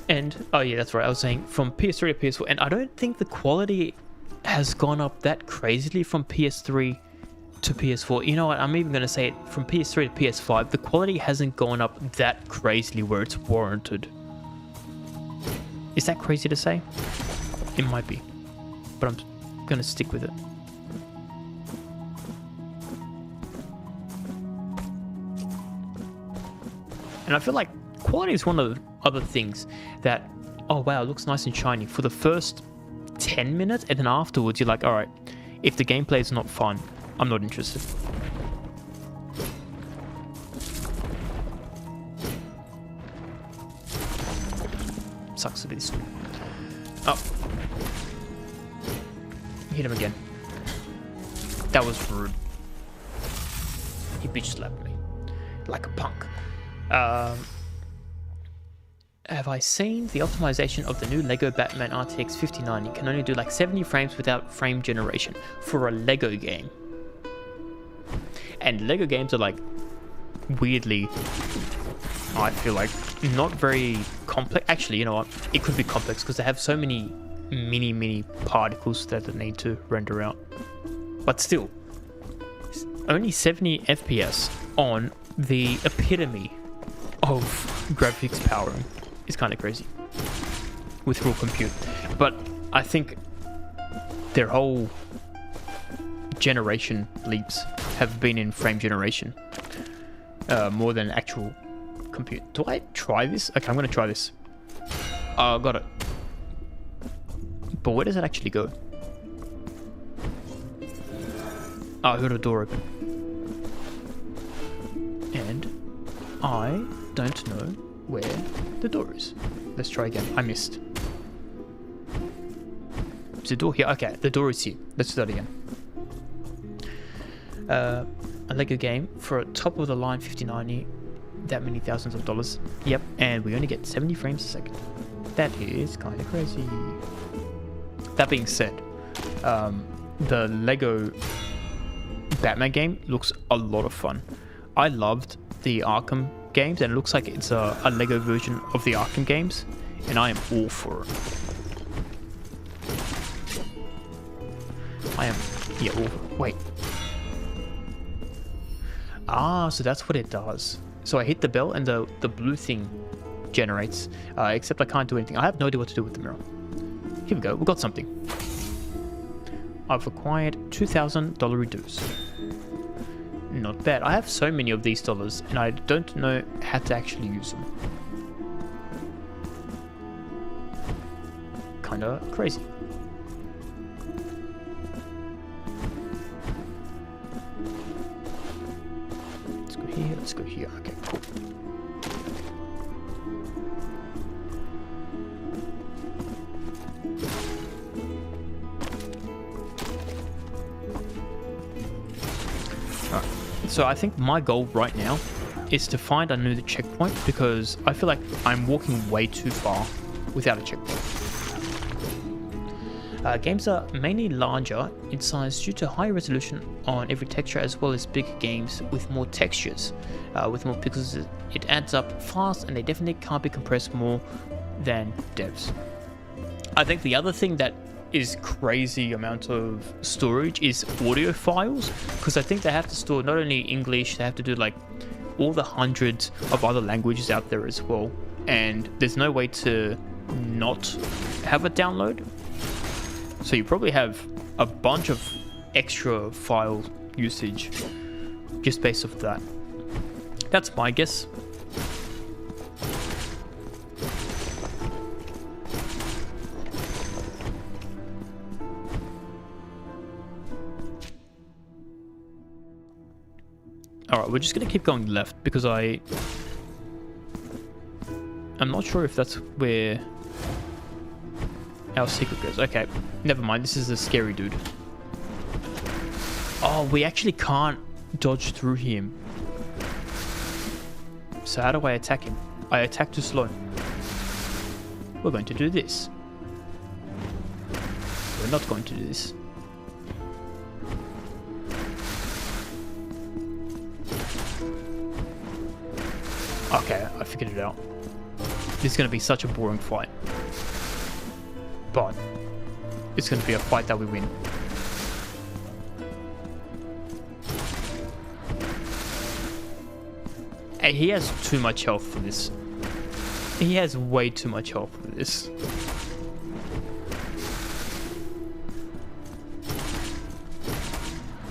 And, oh yeah, that's right. I was saying from PS3 to PS4, and I don't think the quality has gone up that crazily from PS3 to PS4. You know what? I'm even going to say it from PS3 to PS5. The quality hasn't gone up that crazily where it's warranted. Is that crazy to say? It might be. But I'm going to stick with it. And I feel like quality is one of the other things that, oh wow, it looks nice and shiny for the first 10 minutes, and then afterwards you're like, alright, if the gameplay is not fun, I'm not interested. Sucks to be this. Oh. Hit him again. That was rude. He bitch slapped me. Like a punk. have I seen the optimization of the new Lego Batman RTX 5090? Can only do like 70 frames without frame generation for a Lego game. And Lego games are like weirdly, I feel like, not very complex. Actually, you know what? It could be complex because they have so many mini particles that they need to render out. But still, only 70 FPS on the epitome of graphics powering is kind of crazy with real compute. But I think their whole generation leaps have been in frame generation more than actual compute. Do I try this? Okay, I'm gonna try this. Oh, got it. But where does it actually go? Oh, I heard a door open. And I don't know where the door is. Let's try again. I missed. Is the door here? Okay, the door is here. Let's do that again. A Lego game for a top of the line 5090, that many thousands of dollars. Yep, and we only get 70 frames a second. That is kind of crazy. That being said, the Lego Batman game looks a lot of fun. I loved the Arkham games, and it looks like it's a Lego version of the Arkham games, and I am all for it. I am, yeah, all for it. Wait. Ah, so that's what it does. So I hit the bell and the blue thing generates, except I can't do anything. I have no idea what to do with the mirror. Here we go, we got something. I've acquired $2,000 dues. Not bad. I have so many of these dollars and I don't know how to actually use them. Kinda crazy. Let's go here, let's go here. Okay, cool. So I think my goal right now is to find another checkpoint because I feel like I'm walking way too far without a checkpoint. Games are mainly larger in size due to high resolution on every texture, as well as bigger games with more textures. With more pixels, it adds up fast and they definitely can't be compressed more than devs. I think the other thing that is crazy amount of storage is audio files, because I think they have to store not only English, they have to do like all the hundreds of other languages out there as well, and there's no way to not have a download, so you probably have a bunch of extra file usage just based off that. That's my guess. Alright, we're just going to keep going left because I'm not sure if that's where our secret goes. Okay, never mind. This is a scary dude. Oh, we actually can't dodge through him. So how do I attack him? I attack too slow. We're going to do this. We're not going to do this. Okay, I figured it out. This is going to be such a boring fight. But it's going to be a fight that we win. Hey, he has too much health for this. He has way too much health for this.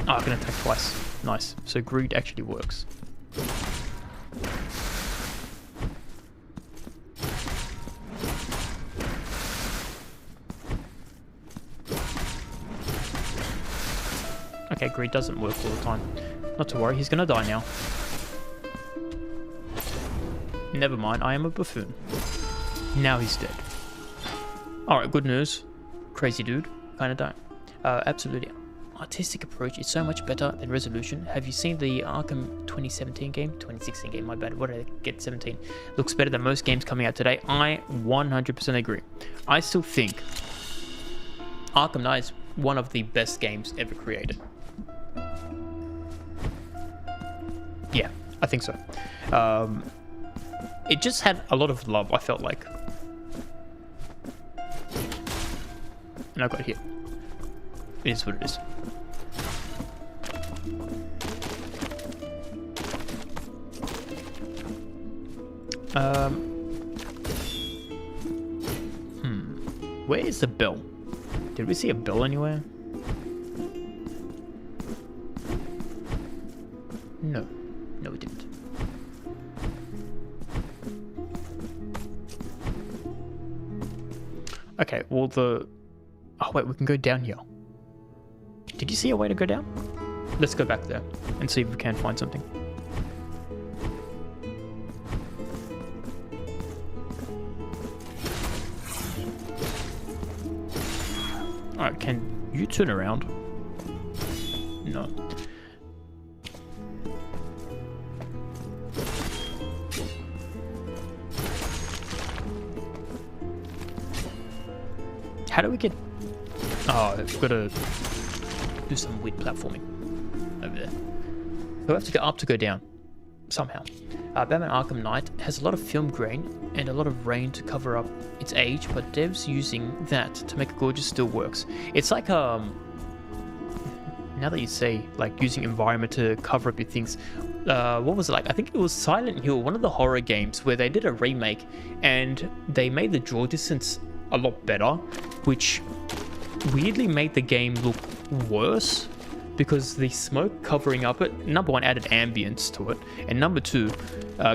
Oh, I can attack twice. Nice. So greed actually works. Okay, greed doesn't work all the time. Not to worry, he's gonna die now. Never mind, I am a buffoon. Now he's dead. Alright, good news. Crazy dude. Kinda don't. Absolutely artistic approach is so much better than resolution. Have you seen the Arkham 2017 game? 2016 game, my bad. What did I get? 17. Looks better than most games coming out today. I 100% agree. I still think Arkham Knight is one of the best games ever created. Yeah, I think so. It just had a lot of love, I felt like. And I got hit. It is what it is. Where is the bell? Did we see a bell anywhere? No. No, we didn't. Okay, well the... Oh wait, we can go down here. Did you see a way to go down? Let's go back there and see if we can find something. Alright, can you turn around? No. How do we get... Oh, we've got to do some weird platforming over there. We'll have to go up to go down. Somehow. Batman Arkham Knight has a lot of film grain and a lot of rain to cover up its age, but devs using that to make it gorgeous still works. It's like, now that you say, like, using environment to cover up your things, what was it like? I think it was Silent Hill, one of the horror games, where they did a remake, and they made the draw distance a lot better, which weirdly made the game look worse, because the smoke covering up it, number one, added ambience to it, and number two,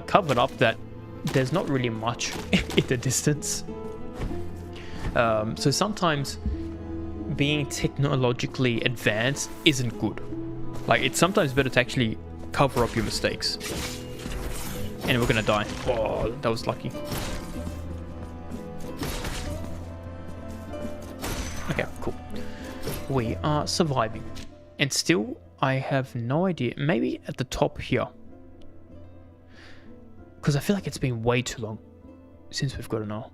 covered up that there's not really much in the distance. So sometimes being technologically advanced isn't good. Like, it's sometimes better to actually cover up your mistakes. And we're gonna die. Oh, that was lucky. Okay, cool. We are surviving. And still, I have no idea. Maybe at the top here. Because I feel like it's been way too long since we've got a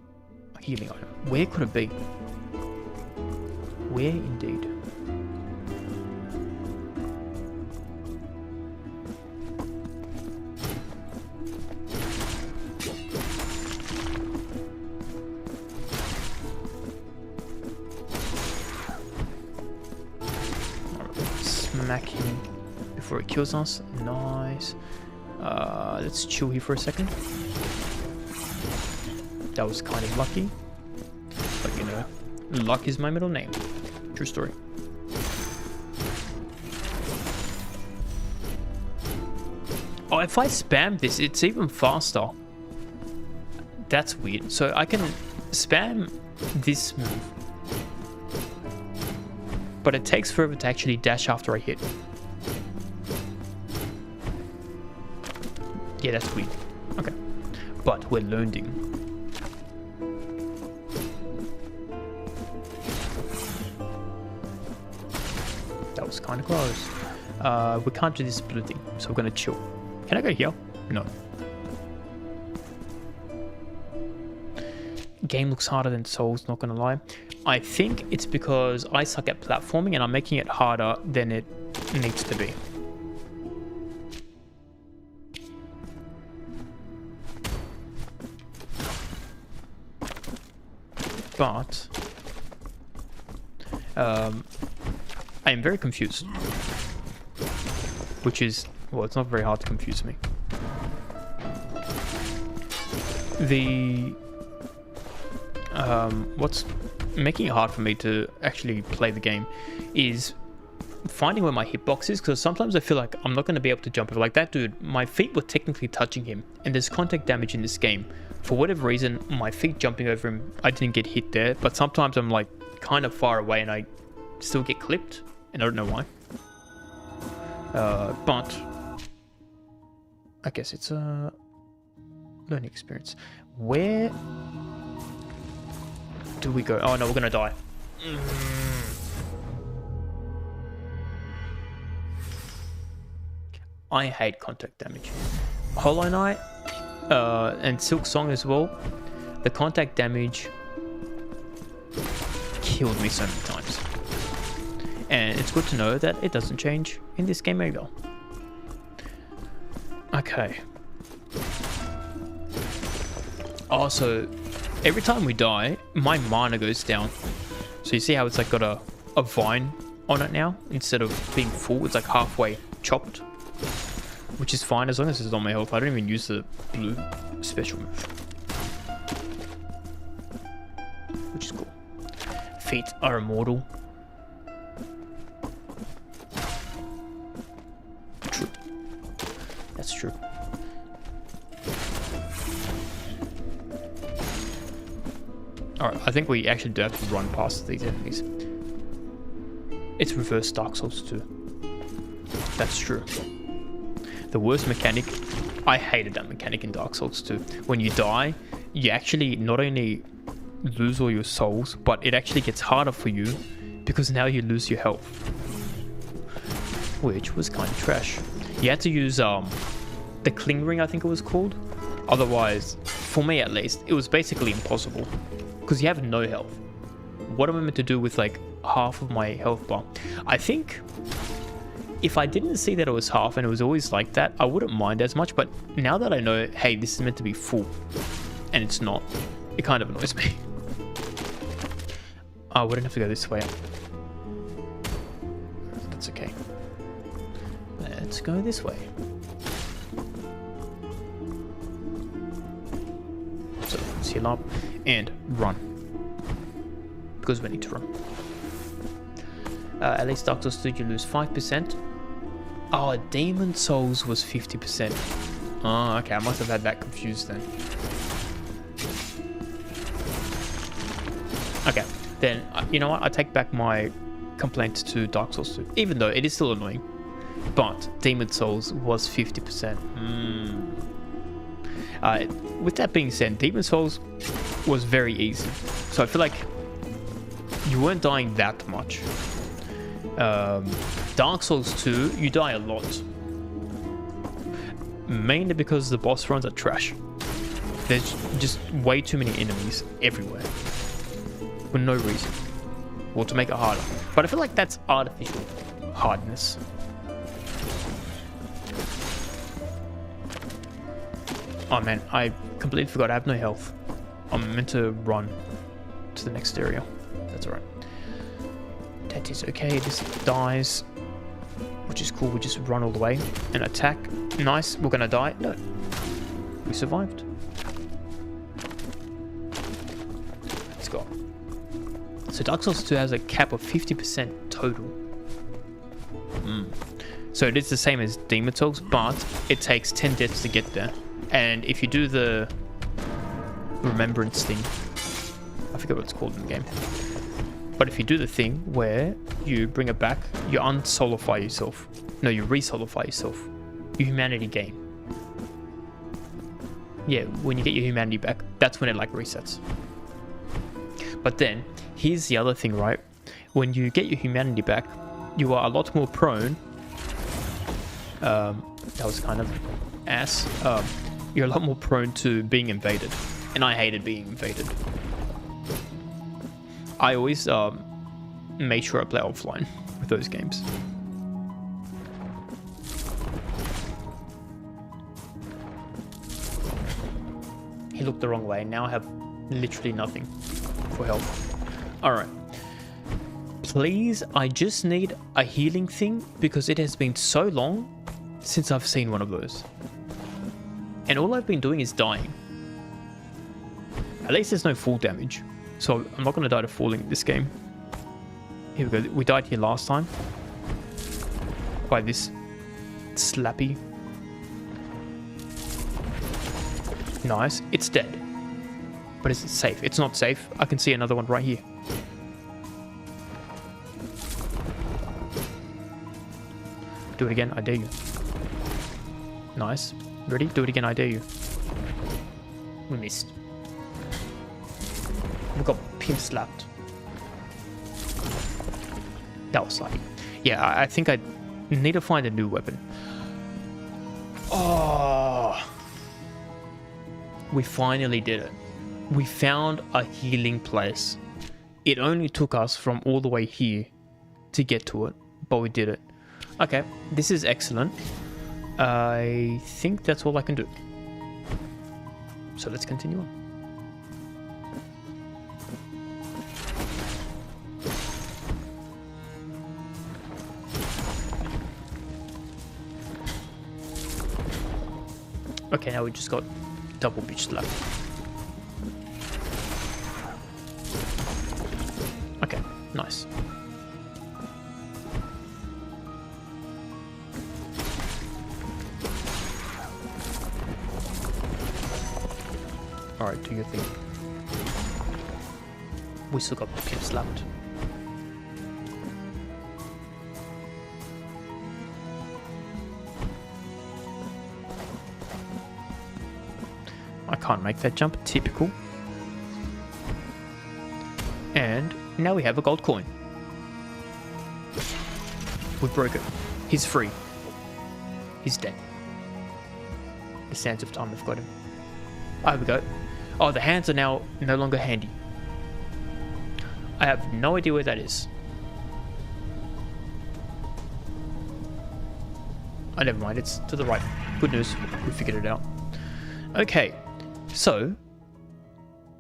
healing item. Where could it be? Where indeed? Smack him before he kills us. Nice. Let's chill here for a second. That was kind of lucky. But you know, luck is my middle name. True story. Oh, if I spam this, it's even faster. That's weird. So I can spam this move, but it takes forever to actually dash after I hit. Yeah, that's weird. Okay. But we're learning. That was kind of close. We can't do this blue thing, so we're gonna chill. Can I go here? No. Game looks harder than Souls, not gonna lie. I think it's because I suck at platforming and I'm making it harder than it needs to be. But I am very confused, which is, well, it's not very hard to confuse me. The what's making it hard for me to actually play the game is finding where my hitbox is, because sometimes I feel like I'm not going to be able to jump over. Like that dude, my feet were technically touching him, and there's contact damage in this game. For whatever reason, my feet jumping over him, I didn't get hit there, but sometimes I'm like kind of far away and I still get clipped, and I don't know why. But I guess it's a learning experience. Where do we go? Oh no, we're gonna die. I hate contact damage. Hollow Knight and Silk Song as well. The contact damage killed me so many times. And it's good to know that it doesn't change in this game either. Okay. Also, every time we die, my mana goes down. So you see how it's like got a vine on it now? Instead of being full, it's like halfway chopped. Which is fine as long as it's on my health. I don't even use the blue special move. Which is cool. Feet are immortal. True. That's true. Alright, I think we actually do have to run past these enemies. It's reverse Dark Souls 2. That's true. The worst mechanic, I hated that mechanic in Dark Souls 2. When you die, you actually not only lose all your souls, but it actually gets harder for you because now you lose your health. Which was kind of trash. You had to use the Cling Ring, I think it was called. Otherwise, for me at least, it was basically impossible. Because you have no health. What am I meant to do with like half of my health bar? I think if I didn't see that it was half and it was always like that, I wouldn't mind as much. But now that I know, hey, this is meant to be full and it's not, it kind of annoys me. I wouldn't have to go this way. That's okay. Let's go this way. So let's heal up and run. Because we need to run. At least Dark Souls 2 you lose 5%. Oh, Demon Souls was 50%. Oh, okay, I must have had that confused then. Okay, then, you know what? I take back my complaint to Dark Souls 2. Even though it is still annoying. But Demon Souls was 50%. With that being said, Demon Souls was very easy. So I feel like you weren't dying that much. Dark Souls 2, you die a lot. Mainly because the boss runs are trash. There's just way too many enemies everywhere. For no reason. Well, to make it harder. But I feel like that's artificial hardness. Oh man, I completely forgot I have no health. I'm meant to run to the next area. That's alright. That is okay, this dies. Which is cool, we just run all the way and attack. Nice, we're gonna die. No. We survived. Let's go. So Dark Souls 2 has a cap of 50% total. So it is the same as Demon Souls, but it takes 10 deaths to get there. And if you do the remembrance thing, I forget what it's called in the game. But if you do the thing where you bring it back, you unsolify yourself. No, you resolify yourself. Your humanity gain. Yeah, when you get your humanity back, that's when it like resets. But then, here's the other thing, right? When you get your humanity back, you are a lot more prone. That was kind of ass. You're a lot more prone to being invaded. And I hated being invaded. I always made sure I play offline with those games. He looked the wrong way. Now I have literally nothing for health. Alright. Please, I just need a healing thing because it has been so long since I've seen one of those. And all I've been doing is dying. At least there's no full damage. So I'm not going to die to falling this game. Here we go. We died here last time. By this slappy. Nice. It's dead. But is it safe? It's not safe. I can see another one right here. Do it again. I dare you. Nice. Ready? Do it again. I dare you. We missed. We got pimp slapped. That was lucky. Yeah, I think I need to find a new weapon. Oh, we finally did it. We found a healing place. It only took us from all the way here to get to it, but we did it. Okay, this is excellent. I think that's all I can do. So let's continue on. Okay, now we just got double beach left. Okay, nice. Alright, do your thing. We still got pimps left. I can't make that jump, typical. And now we have a gold coin. We broke it. He's free. He's dead. The sands of time have got him. Oh, here we go. Oh, the hands are now no longer handy. I have no idea where that is. Oh, never mind. It's to the right. Good news. We figured it out. Okay. So,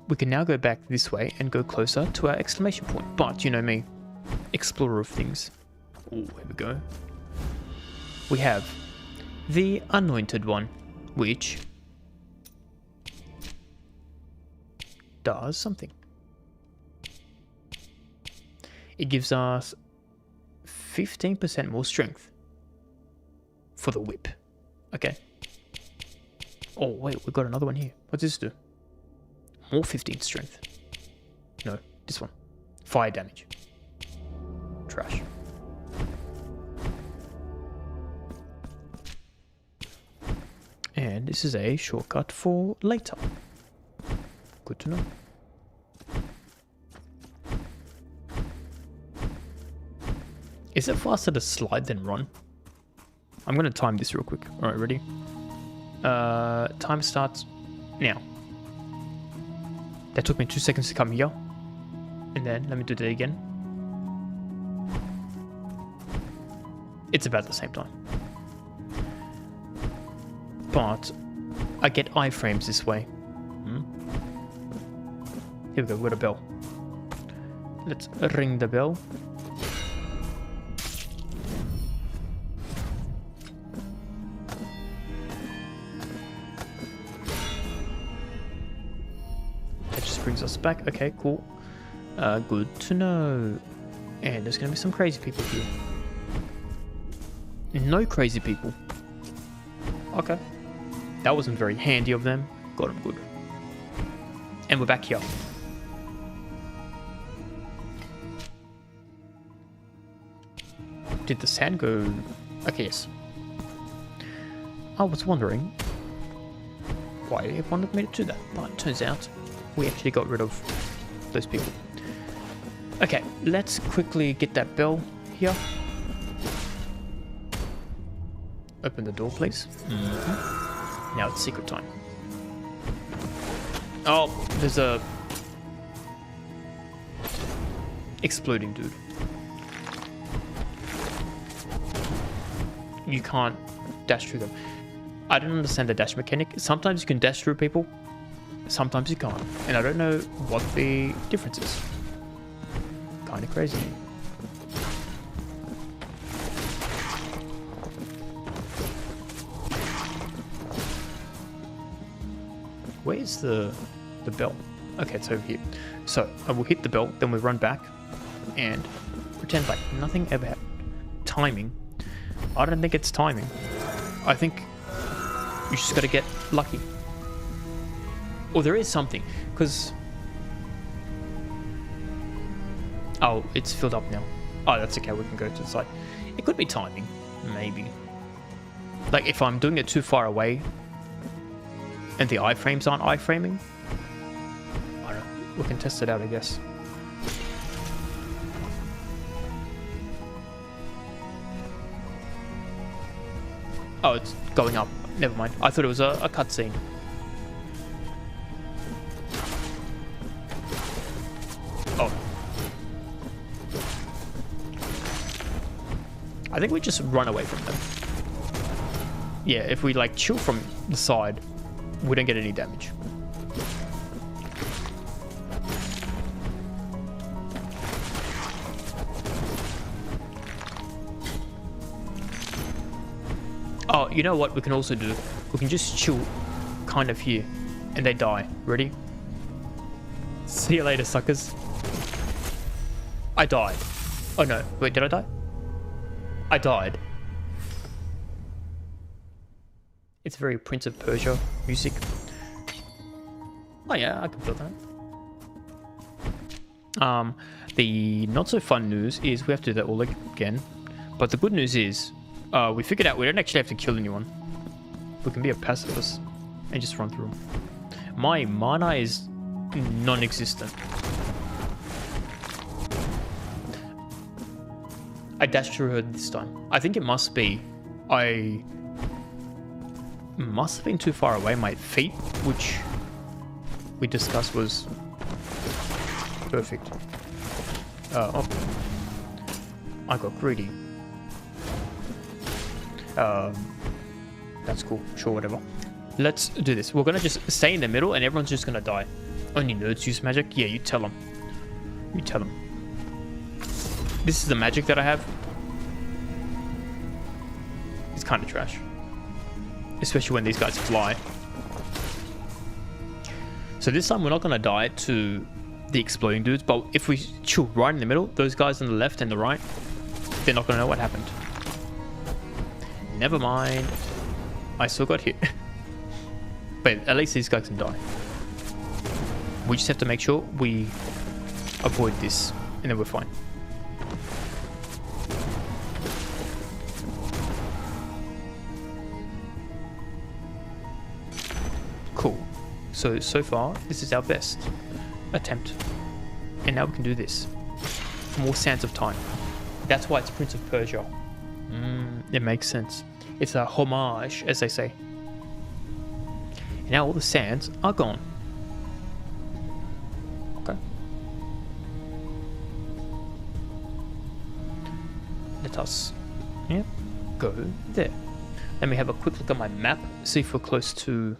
we can now go back this way and go closer to our exclamation point. But, you know me, explorer of things. Oh, here we go. We have the Anointed One, which does something. It gives us 15% more strength for the whip. Okay. Oh, wait, we've got another one here. What's this do? More 15 strength. No, this one. Fire damage. Trash. And this is a shortcut for later. Good to know. Is it faster to slide than run? I'm going to time this real quick. Alright, ready? Time starts now. That took me 2 seconds to come here. And then, let me do that again. It's about the same time. But I get iframes this way. Here we go, we've got a bell. Let's ring the bell. That just brings us back. Okay, cool. Good to know. And there's gonna be some crazy people here. No crazy people. Okay. That wasn't very handy of them. Got them good. And we're back here. Did the sand go... Okay, yes. I was wondering why it wanted me to do that. But it turns out we actually got rid of those people. Okay, let's quickly get that bell here. Open the door, please. Now it's secret time. Oh, there's a exploding dude. You can't dash through them. I don't understand the dash mechanic. Sometimes you can dash through people, sometimes you can't. And I don't know what the difference is. Kind of crazy. Where's the bell? Okay, it's over here. So I will hit the bell, then we run back and pretend like nothing ever happened. Timing. I don't think it's timing. I think you just got to get lucky. Or there is something, because... Oh, it's filled up now. Oh, that's okay, we can go to the side. It could be timing, maybe. Like if I'm doing it too far away and the iframes aren't iframing, I don't know, we can test it out, I guess. Oh, it's going up. never mind. I thought it was a cutscene. Oh. I think we just run away from them. Yeah, if we like chill from the side, we don't get any damage. Oh, you know what we can also do? We can just chill kind of here and they die. Ready? See you later, suckers. I died. Oh no, wait, did I die? I died. It's very Prince of Persia music. Oh yeah, I can feel that. The not so fun news is we have to do that all again. But the good news is, we figured out we don't actually have to kill anyone. We can be a pacifist and just run through them. My mana is non-existent. I dashed through her this time. I think it must be. I must have been too far away. My feet, which we discussed, was perfect. Oh. I got greedy. That's cool. Sure, whatever. Let's do this. We're gonna just stay in the middle and everyone's just gonna die. Only nerds use magic? Yeah, you tell them. You tell them. This is the magic that I have. It's kind of trash. Especially when these guys fly. So this time we're not gonna die to the exploding dudes, but if we chill right in the middle, those guys on the left and the right, they're not gonna know what happened. Never mind. I still got hit. But at least these guys can die. We just have to make sure we avoid this, and then we're fine. Cool. So far, this is our best attempt. And now we can do this. More Sands of Time. That's why it's Prince of Persia. It makes sense. It's a homage, as they say. And now all the sands are gone. Okay. Let us, go there. Let me have a quick look at my map, see if we're close to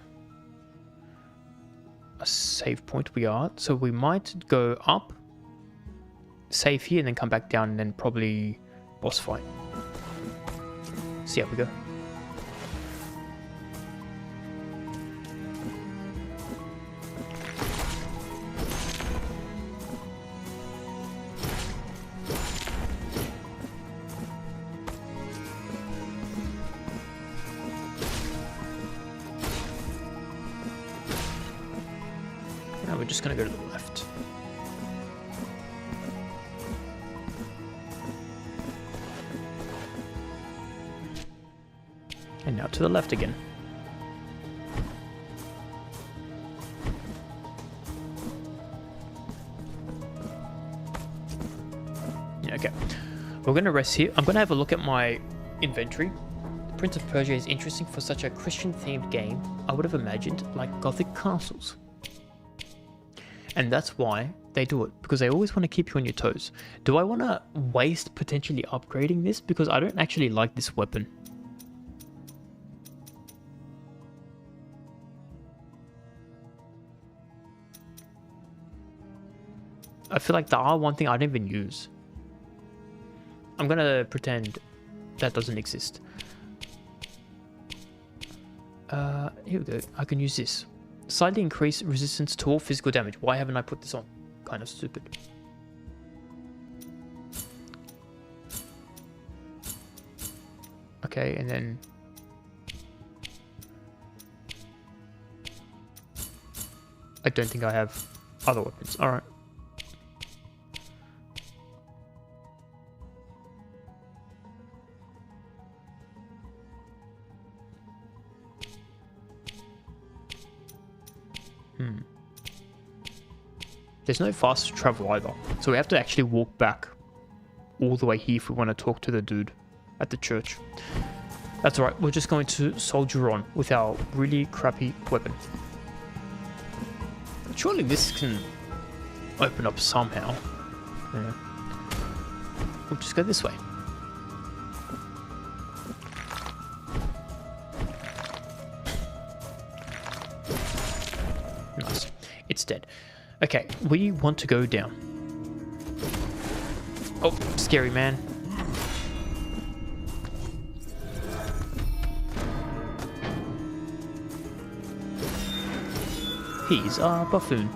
a save point. We are. So we might go up, save here, and then come back down, and then probably boss fight. See how we go. Now we're just gonna go to the left. And now to the left again. Okay, we're going to rest here. I'm going to have a look at my inventory. Prince of Persia is interesting for such a Christian-themed game. I would have imagined like Gothic castles. And that's why they do it, because they always want to keep you on your toes. Do I want to waste potentially upgrading this? Because I don't actually like this weapon. I feel like the R1 thing I don't even use. I'm gonna pretend that doesn't exist. Here we go. I can use this. Slightly increase resistance to all physical damage. Why haven't I put this on? Kind of stupid. Okay, and then... I don't think I have other weapons. Alright. There's no fast travel either, so we have to actually walk back all the way here if we want to talk to the dude at the church. That's alright, we're just going to soldier on with our really crappy weapon. Surely this can open up somehow. Yeah. We'll just go this way. Nice. It's dead. Okay, we want to go down. Oh, scary man. He's a buffoon.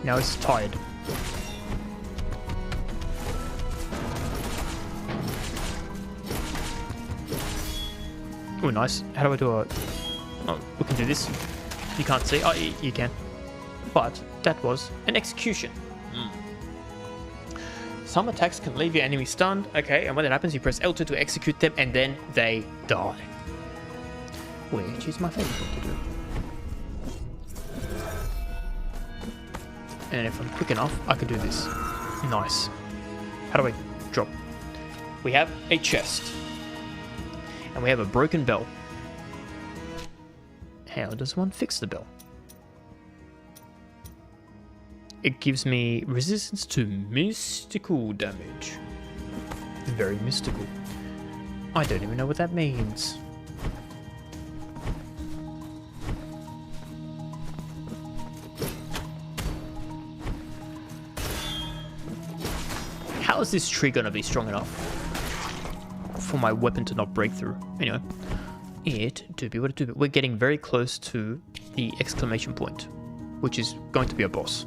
Now he's tired. Oh, nice. How do I do a... Oh, we can do this. You can't see. Oh, you can. But that was an execution. Some attacks can leave your enemy stunned. Okay, and when that happens, you press L2 to execute them, and then they die. Which is my favorite thing to do. And if I'm quick enough, I can do this. Nice. How do I drop? We have a chest. And we have a broken bell. How does one fix the bell? It gives me resistance to mystical damage. Very mystical. I don't even know what that means. How is this tree gonna be strong enough for my weapon to not break through? Anyway, it do be what it do. We're getting very close to the exclamation point, which is going to be a boss.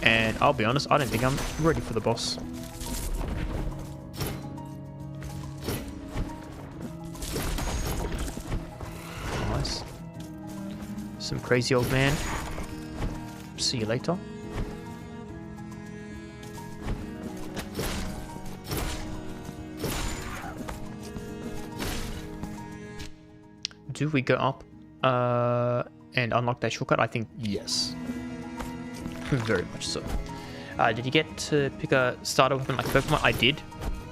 And I'll be honest, I don't think I'm ready for the boss. Nice. Some crazy old man. See you later. Do we go up and unlock that shortcut? I think yes. Very much so. Did you get to pick a starter weapon like Pokemon? I did.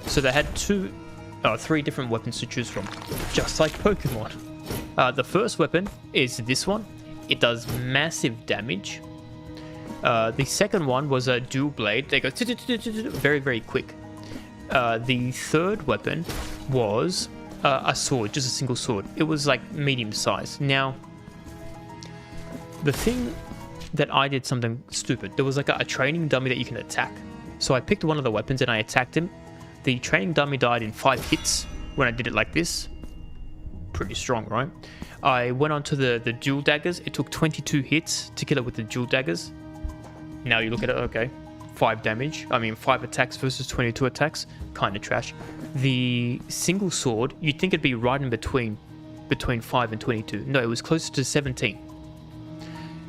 So they had three different weapons to choose from, just like Pokemon. The first weapon is this one. It does massive damage. The second one was a dual blade. They go very, very quick. The third weapon was a sword, just a single sword. It was like medium size. Now, the thing that I did something stupid. There was like a training dummy that you can attack. So I picked one of the weapons and I attacked him. The training dummy died in 5 hits when I did it like this. Pretty strong, right? I went on to the dual daggers. It took 22 hits to kill it with the dual daggers. Now you look at it, okay. 5 damage. I mean, 5 attacks versus 22 attacks. Kind of trash. The single sword, you'd think it'd be right in between 5 and 22. No, it was closer to 17.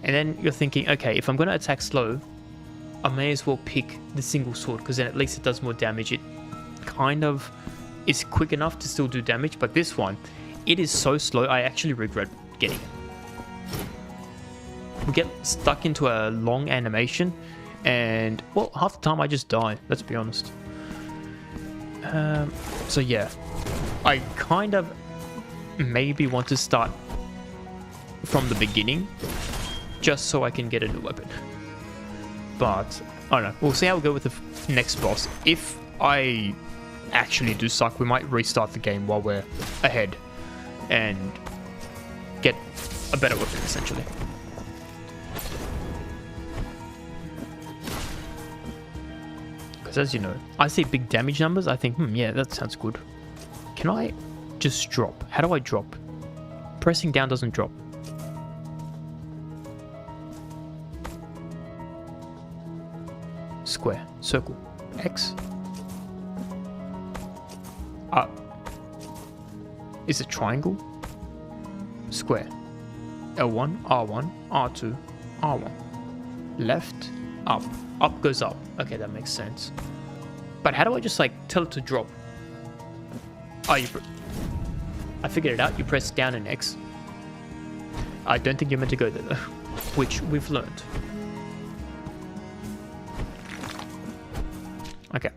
And then you're thinking, okay, if I'm going to attack slow, I may as well pick the single sword, because then at least it does more damage. It kind of is quick enough to still do damage, but this one, it is so slow, I actually regret getting it. We get stuck into a long animation, and, well, half the time I just die, let's be honest. So yeah, I kind of maybe want to start from the beginning, just so I can get a new weapon. But, I don't know. We'll see how we go with the next boss. If I actually do suck, we might restart the game while we're ahead and get a better weapon, essentially. Because as you know, I see big damage numbers, I think, yeah, that sounds good. Can I just drop? How do I drop? Pressing down doesn't drop. Square, circle, X, up. Is it triangle? Square, L1, R1, R2, R1. Left, up. Up goes up. Okay, that makes sense. But how do I just like tell it to drop? Oh, I figured it out. You press down and X. I don't think you're meant to go there though, which we've learned. Okay,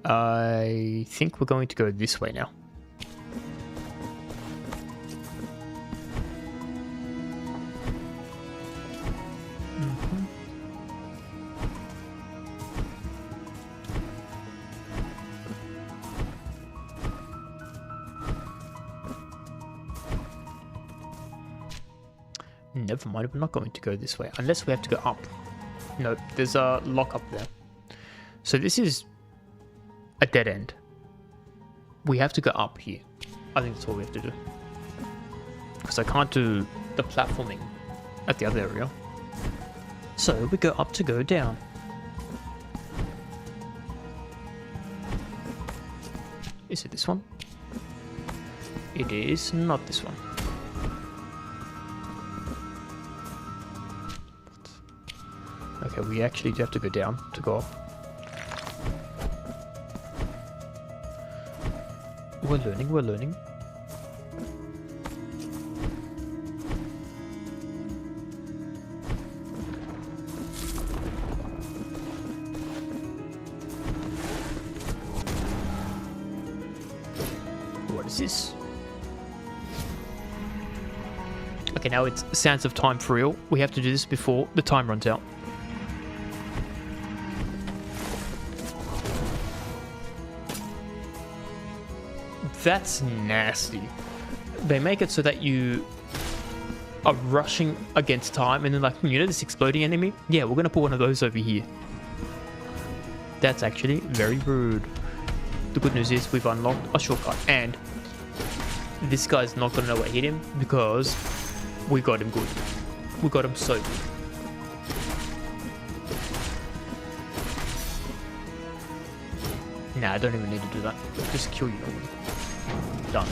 I think we're going to go this way now. Never mind, we're not going to go this way. Unless we have to go up. No, there's a lock up there. So this is a dead end. We have to go up here. I think that's all we have to do. Because I can't do the platforming at the other area. So we go up to go down. Is it this one? It is not this one. Okay, we actually do have to go down to go up. We're learning, we're learning. What is this? Okay, now it's Sands of Time for real. We have to do this before the time runs out. That's nasty. They make it so that you are rushing against time and then like, you know this exploding enemy? Yeah, we're going to put one of those over here. That's actually very rude. The good news is we've unlocked a shortcut and this guy's not going to know what hit him because we got him good. We got him so good. Nah, I don't even need to do that. Just kill you. Done.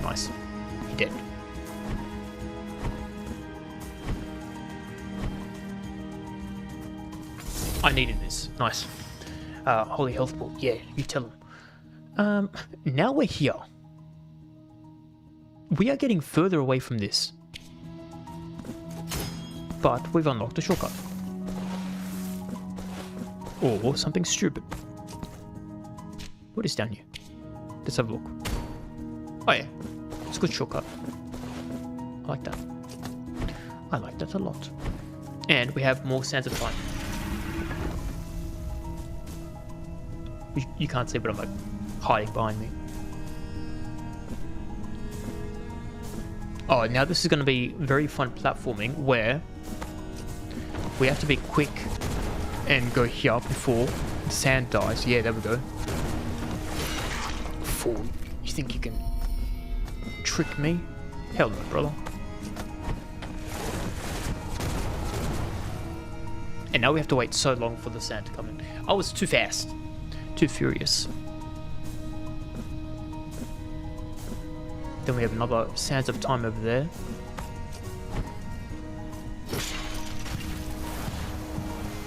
Nice. He dead. I needed this. Nice. Holy health ball. Yeah, you tell him. Now we're here. We are getting further away from this. But we've unlocked a shortcut. Or something stupid. What is down here? Let's have a look. Oh yeah, it's a good shortcut. I like that. I like that a lot. And we have more Sands of Time. You can't see, but I'm like hiding behind me. Oh, now this is going to be very fun platforming where we have to be quick and go here before the sand dies. Yeah, there we go. Fool, you think you can trick me? Hell no, brother. And now we have to wait so long for the sand to come in. I was too fast. Too furious. Then we have another Sands of Time over there.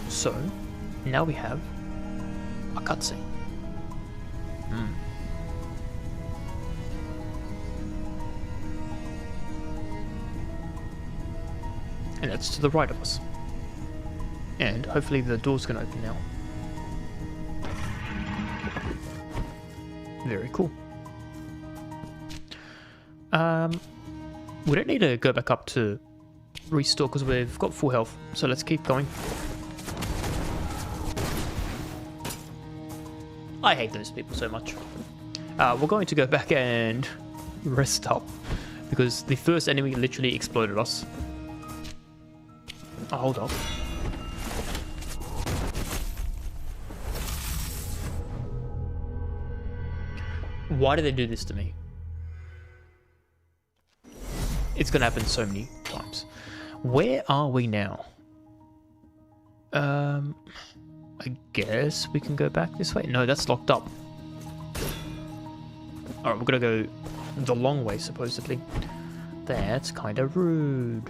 So, now we have a cutscene. And that's to the right of us. And hopefully the door's gonna open now. Very cool. We don't need to go back up to restore because we've got full health. So let's keep going. I hate those people so much. We're going to go back and rest up because the first enemy literally exploded us. Oh, hold up. Why did they do this to me? It's gonna happen so many times. Where are we now? I guess we can go back this way. No, that's locked up. Alright, we're gonna go the long way, supposedly. That's kind of rude.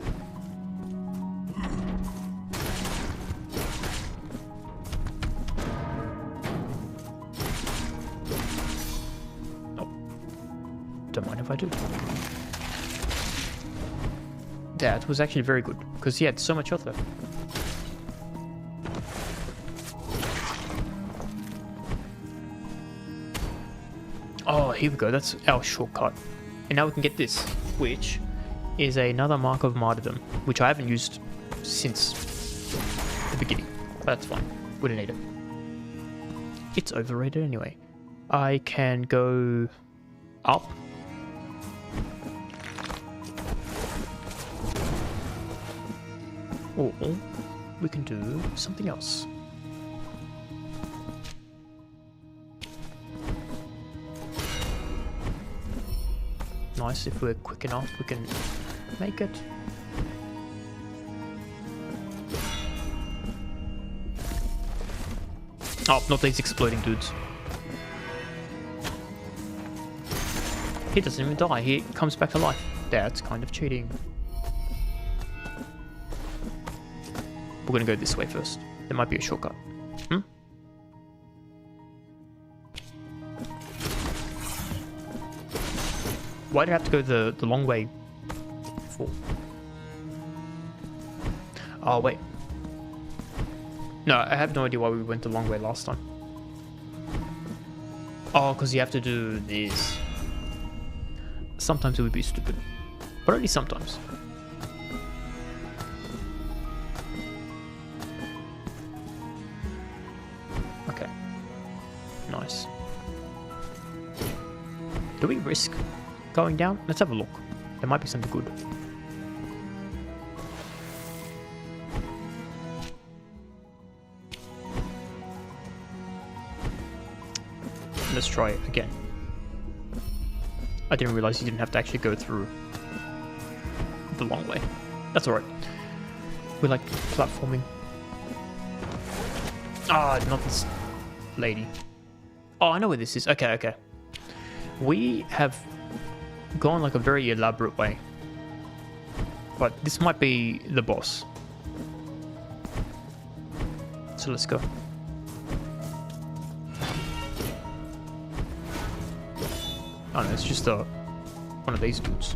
Oh. Don't mind if I do. That was actually very good, because he had so much health left. Oh, here we go. That's our shortcut. And now we can get this, which is another Mark of Martyrdom, which I haven't used since the beginning. But that's fine. We don't need it. It's overrated anyway. I can go up. Or we can do something else. Nice, if we're quick enough, we can make it. Oh, not these exploding dudes. He doesn't even die, he comes back to life. That's kind of cheating. We're gonna go this way first. There might be a shortcut. Why did I have to go the long way for? Oh, wait. No, I have no idea why we went the long way last time. Oh, because you have to do this. Sometimes it would be stupid. But only sometimes. Okay. Nice. Do we risk going down? Let's have a look. There might be something good. Let's try it again. I didn't realize you didn't have to actually go through the long way. That's alright. We like platforming. Ah, not this lady. Oh, I know where this is. Okay, okay. We have gone like a very elaborate way. But this might be the boss. So let's go. Oh no, it's just one of these dudes.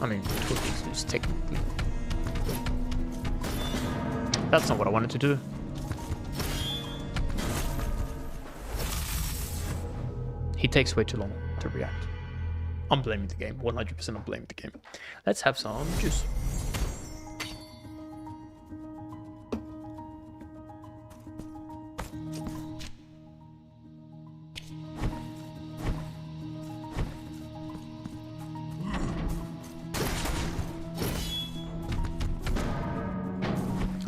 I mean, two of these dudes technically. That's not what I wanted to do. He takes way too long to react. I'm blaming the game. 100% I'm blaming the game. Let's have some juice.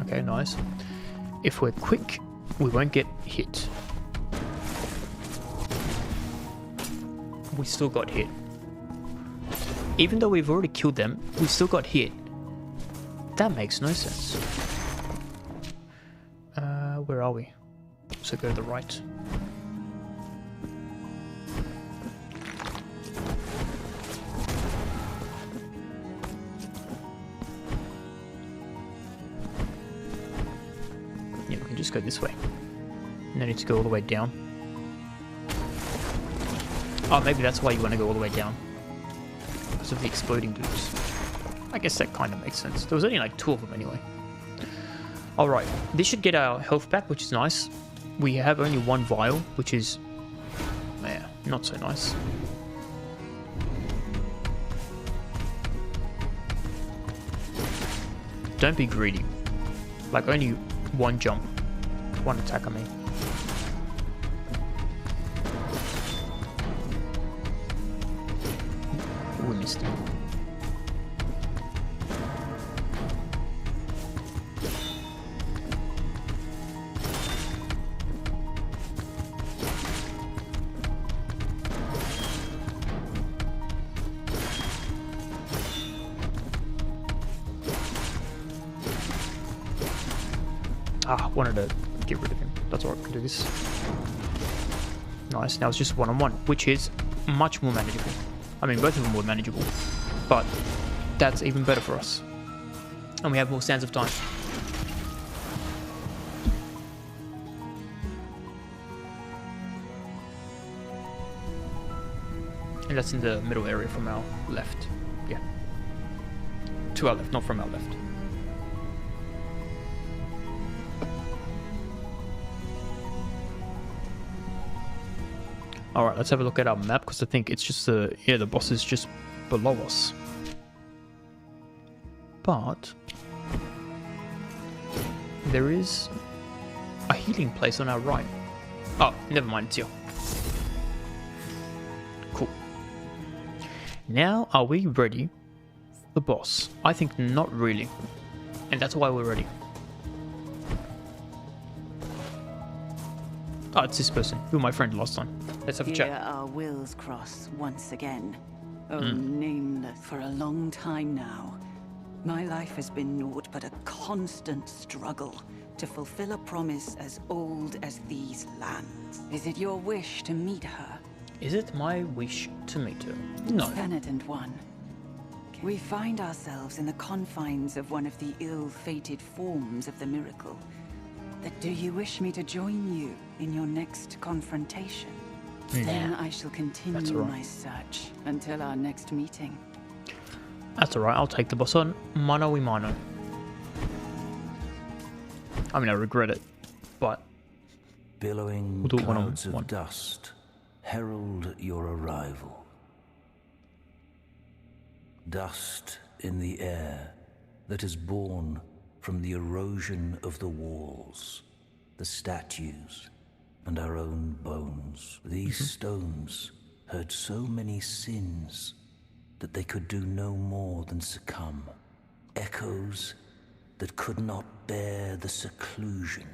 Okay, nice. If we're quick, we won't get hit. We still got hit. Even though we've already killed them, we still got hit. That makes no sense. Where are we? So go to the right. Yeah, we can just go this way. No need to go all the way down. Oh, maybe that's why you want to go all the way down. Because of the exploding dudes. I guess that kind of makes sense. There was only like 2 of them anyway. Alright, this should get our health back, which is nice. We have only 1 vial, which is... yeah, not so nice. Don't be greedy. Like, only 1 jump. 1 attack, I mean. We missed him. Ah, wanted to get rid of him. That's alright, we can do this. Nice, now it's just 1-on-1, which is much more manageable. I mean, both of them were manageable, but that's even better for us. And we have more sands of time. And that's in the middle area from our left. Yeah. To our left, not from our left. Alright, let's have a look at our map, because I think it's just the boss is just below us. But there is a healing place on our right. Oh, never mind, it's here. Cool. Now, are we ready for the boss? I think not really. And that's why we're ready. Oh, it's this person. You were my friend last time. Let's have a Here chat. our wills cross once again. Oh, nameless. For a long time now, my life has been naught but a constant struggle to fulfill a promise as old as these lands. Is it your wish to meet her? Is it my wish to meet her? No. Penitent one, we find ourselves in the confines of one of the ill-fated forms of the miracle. Do you wish me to join you in your next confrontation? Then I shall continue my search until our next meeting. That's alright, I'll take the boss on. Mano y mano. I mean, I regret it, but Billowing we'll do it clouds one-on-one. of dust herald your arrival. Dust in the air that is born from the erosion of the walls, the statues, and our own bones. These stones heard so many sins that they could do no more than succumb. Echoes that could not bear the seclusion,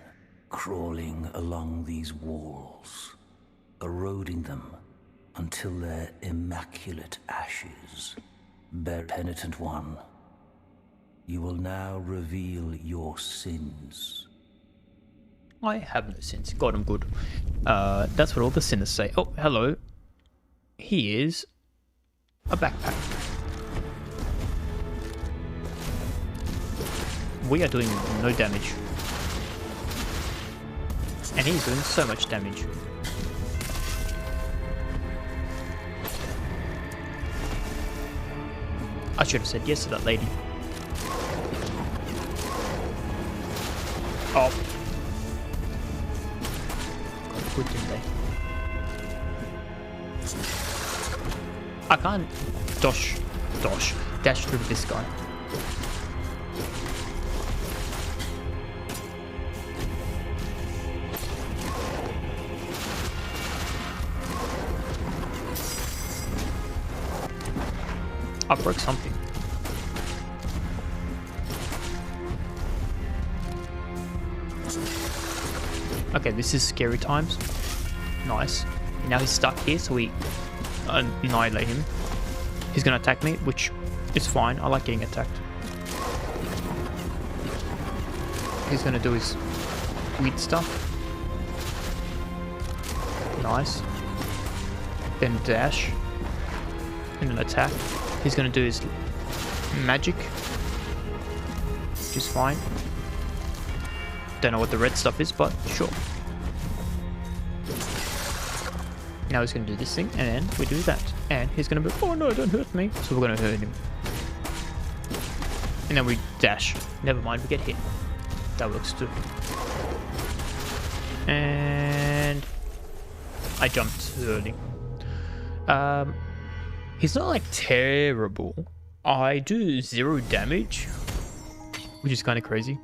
crawling along these walls, eroding them until their immaculate ashes bear. Penitent one, you will now reveal your sins. I have no sins. God, I'm good. That's what all the sinners say. Oh, hello. Here's a backpack. We are doing no damage. And he's doing so much damage. I should have said yes to that lady. Oh. Got good, didn't they? I can't dash through this guy. I broke something. Okay, this is scary times. Nice. Now he's stuck here, so we annihilate him. He's gonna attack me, which is fine. I like getting attacked. He's gonna do his weird stuff. Nice. Then dash. And then attack. He's gonna do his magic, which is fine. Don't know what the red stuff is, but sure. Now he's gonna do this thing, and then we do that. And he's gonna be, oh no, don't hurt me. So we're gonna hurt him. And then we dash. Never mind, we get hit. That works too. And I jumped early. He's not like terrible. I do 0 damage, which is kind of crazy.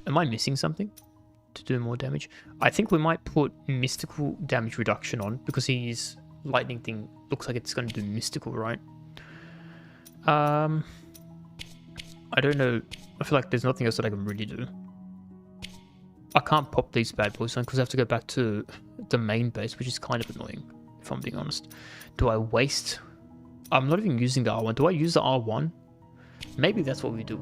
Am I missing something to do more damage? I think we might put mystical damage reduction on because his lightning thing looks like it's going to do mystical, right? I don't know. I feel like there's nothing else that I can really do. I can't pop these bad boys on because I have to go back to the main base, which is kind of annoying, if I'm being honest. Do I waste? I'm not even using the R1. Do I use the R1? Maybe that's what we do.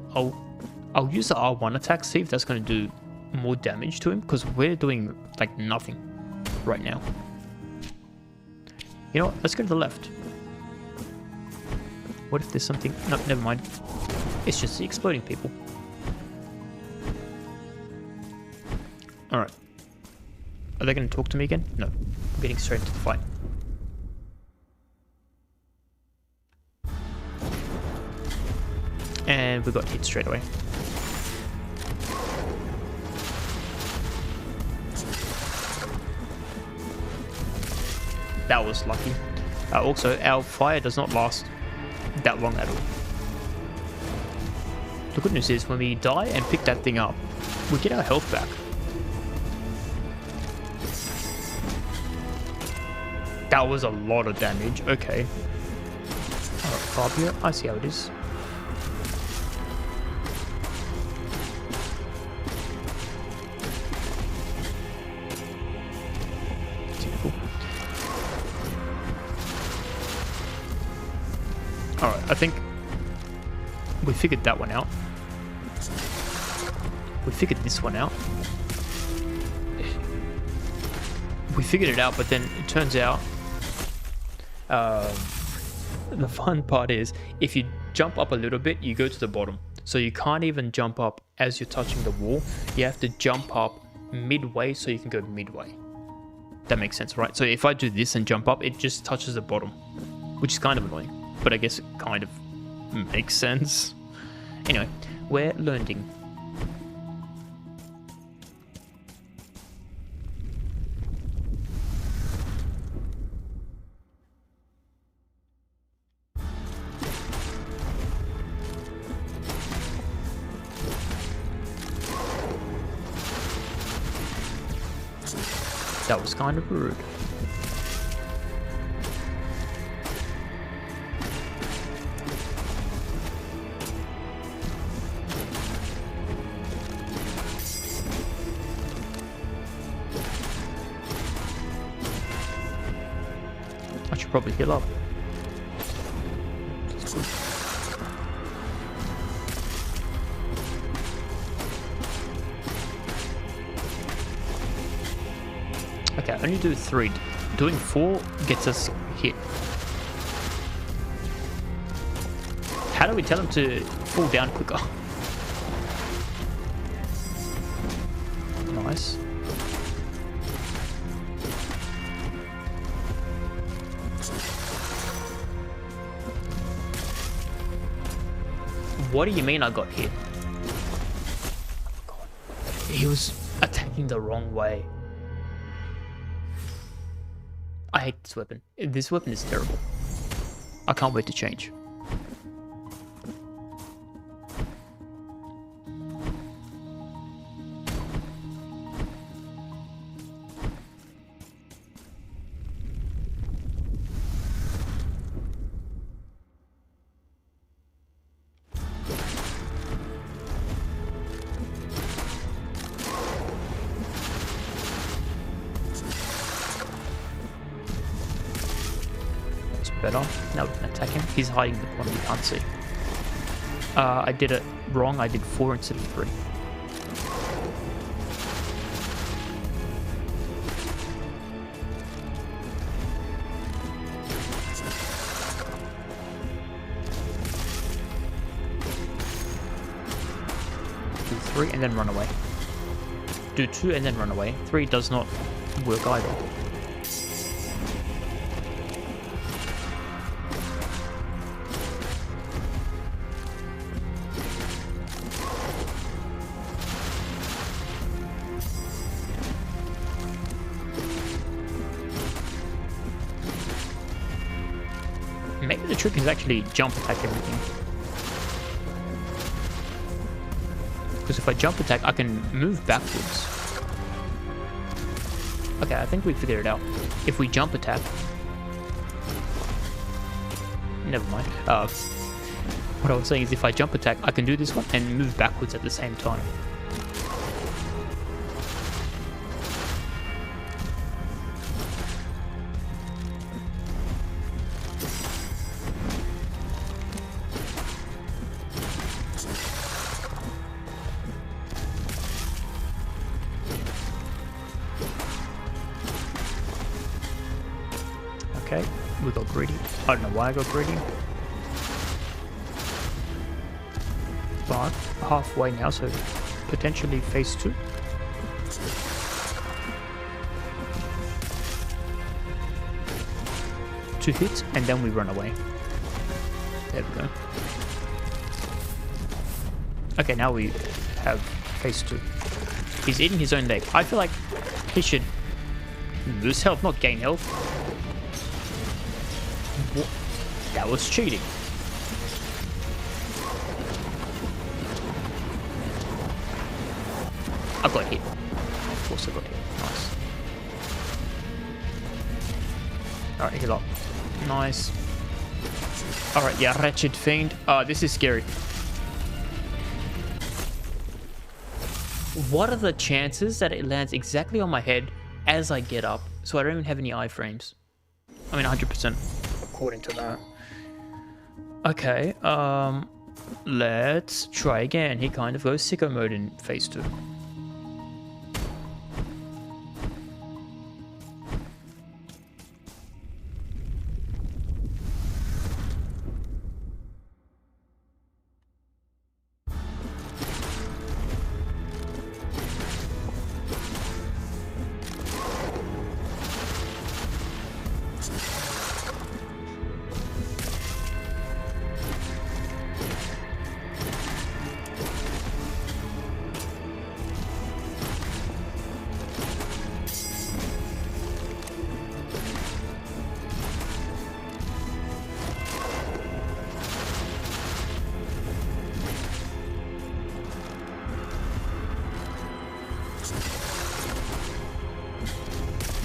I'll use the R1 attack, see if that's going to do more damage to him, because we're doing like nothing right now. You know what? Let's go to the left. What if there's something? No, never mind. It's just the exploding people. Alright. Are they going to talk to me again? No. I'm getting straight into the fight. And we got hit straight away. That was lucky. Also, our fire does not last that long at all. The good news is when we die and pick that thing up, we get our health back. That was a lot of damage. Okay. Alright, Fabio. I see how it is. Typical. Alright, I think we figured that one out. We figured this one out. We figured it out, but then it turns out the fun part is if you jump up a little bit, you go to the bottom. So you can't even jump up as you're touching the wall. You have to jump up midway so you can go midway. That makes sense, right? So if I do this and jump up, it just touches the bottom, which is kind of annoying, but I guess it kind of makes sense. Anyway, we're learning. That was kind of rude. I should probably heal up. That's good. Okay, I only do 3. Doing 4 gets us hit. How do we tell him to fall down quicker? Nice. What do you mean I got hit? God. He was attacking the wrong way. I hate this weapon. This weapon is terrible. I can't wait to change. Better. Now we can attack him. He's hiding in the corner, we can't see. I did it wrong. I did 4 instead of 3. Do 3 and then run away. Do 2 and then run away. 3 does not work either. Maybe the trick is actually jump attack everything. Because if I jump attack, I can move backwards. Okay, I think we figured it out. If we jump attack... Never mind. What I was saying is if I jump attack, I can do this one and move backwards at the same time. Okay, we got greedy. I don't know why I got greedy. But halfway now, so potentially phase 2. Two hits, and then we run away. There we go. Okay, now we have phase 2. He's eating his own leg. I feel like he should lose health, not gain health. What? That was cheating. I got hit. Of course I got hit. Alright, heal up. Nice. Alright, yeah, Wretched Fiend. This is scary. What are the chances that it lands exactly on my head as I get up, so I don't even have any iframes? I mean, 100% according to that. Okay, let's try again. He kind of goes sicko mode in phase 2.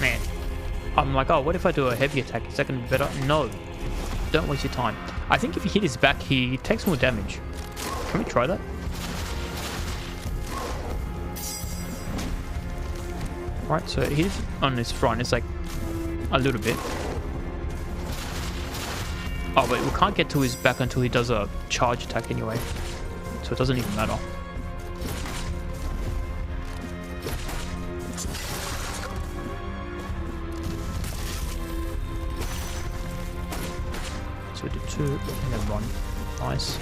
Man, I'm like, oh, what if I do a heavy attack? Is that going to be better? No, don't waste your time. I think if you hit his back, he takes more damage. Can we try that? Right, so he's on his front. It's like a little bit. Oh, but we can't get to his back until he does a charge attack anyway. So it doesn't even matter. So we do 2 and then 1. Nice.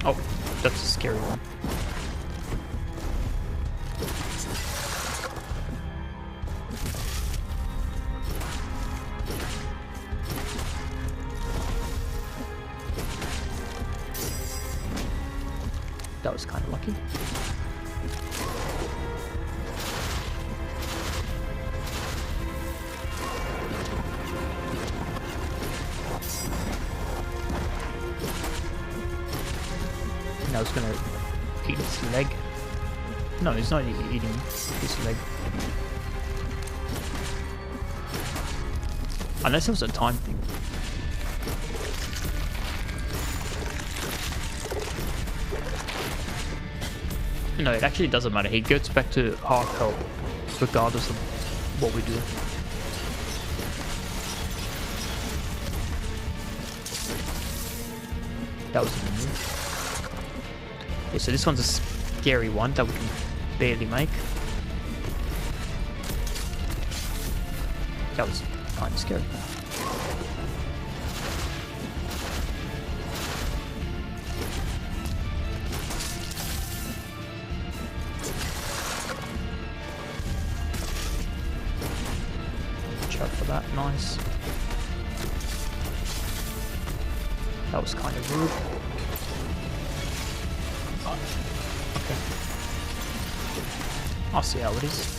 Oh, that's a scary one. That was kind of lucky. Now it's gonna eat his leg. No, he's not eating his leg. Unless it was a time thing. No, it actually doesn't matter. He gets back to half health, regardless of what we do. That was a good move. Yeah, so this one's a scary one that we can barely make. That was kind of scary. Watch out for that, nice. That was kind of rude. Okay. I'll see how it is.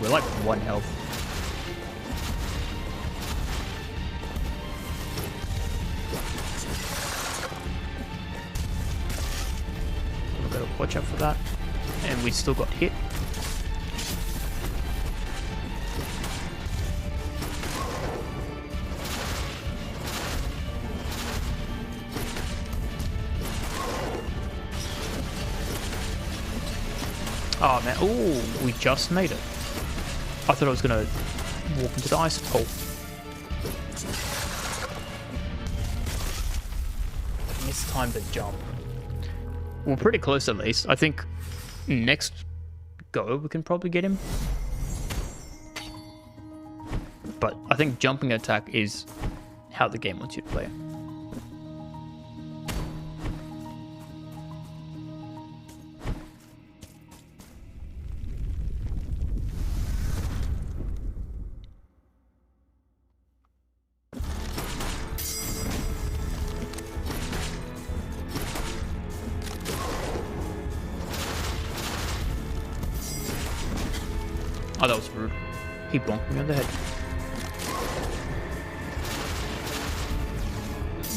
We're like 1 health. We've got to watch out for that. And we still got hit. Oh man, ooh, we just made it. I thought I was gonna walk into the ice hole. It's time to jump. We're pretty close at least. I think next go we can probably get him. But I think jumping attack is how the game wants you to play. Oh, that was rude. He bonked me on the head.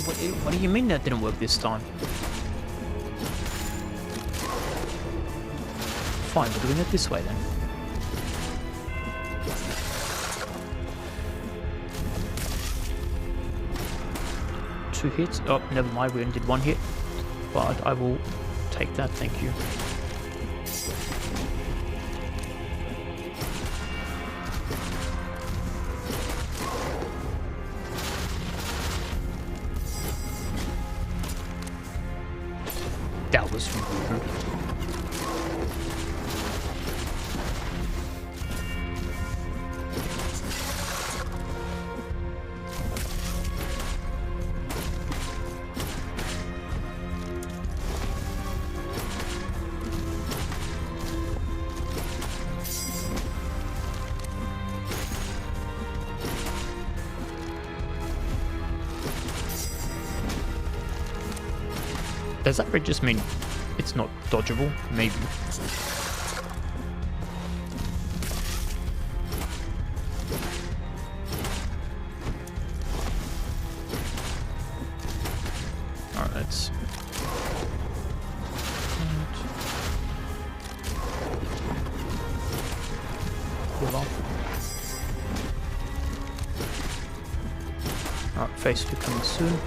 What do you mean that didn't work this time? Fine, we're doing it this way then. Two hits. Oh, never mind, we only did one hit. But I will take that, thank you. That was rude. Does that just mean it's not dodgeable? Maybe. Alright, let's... Hold on. Alright, phase 2 coming soon.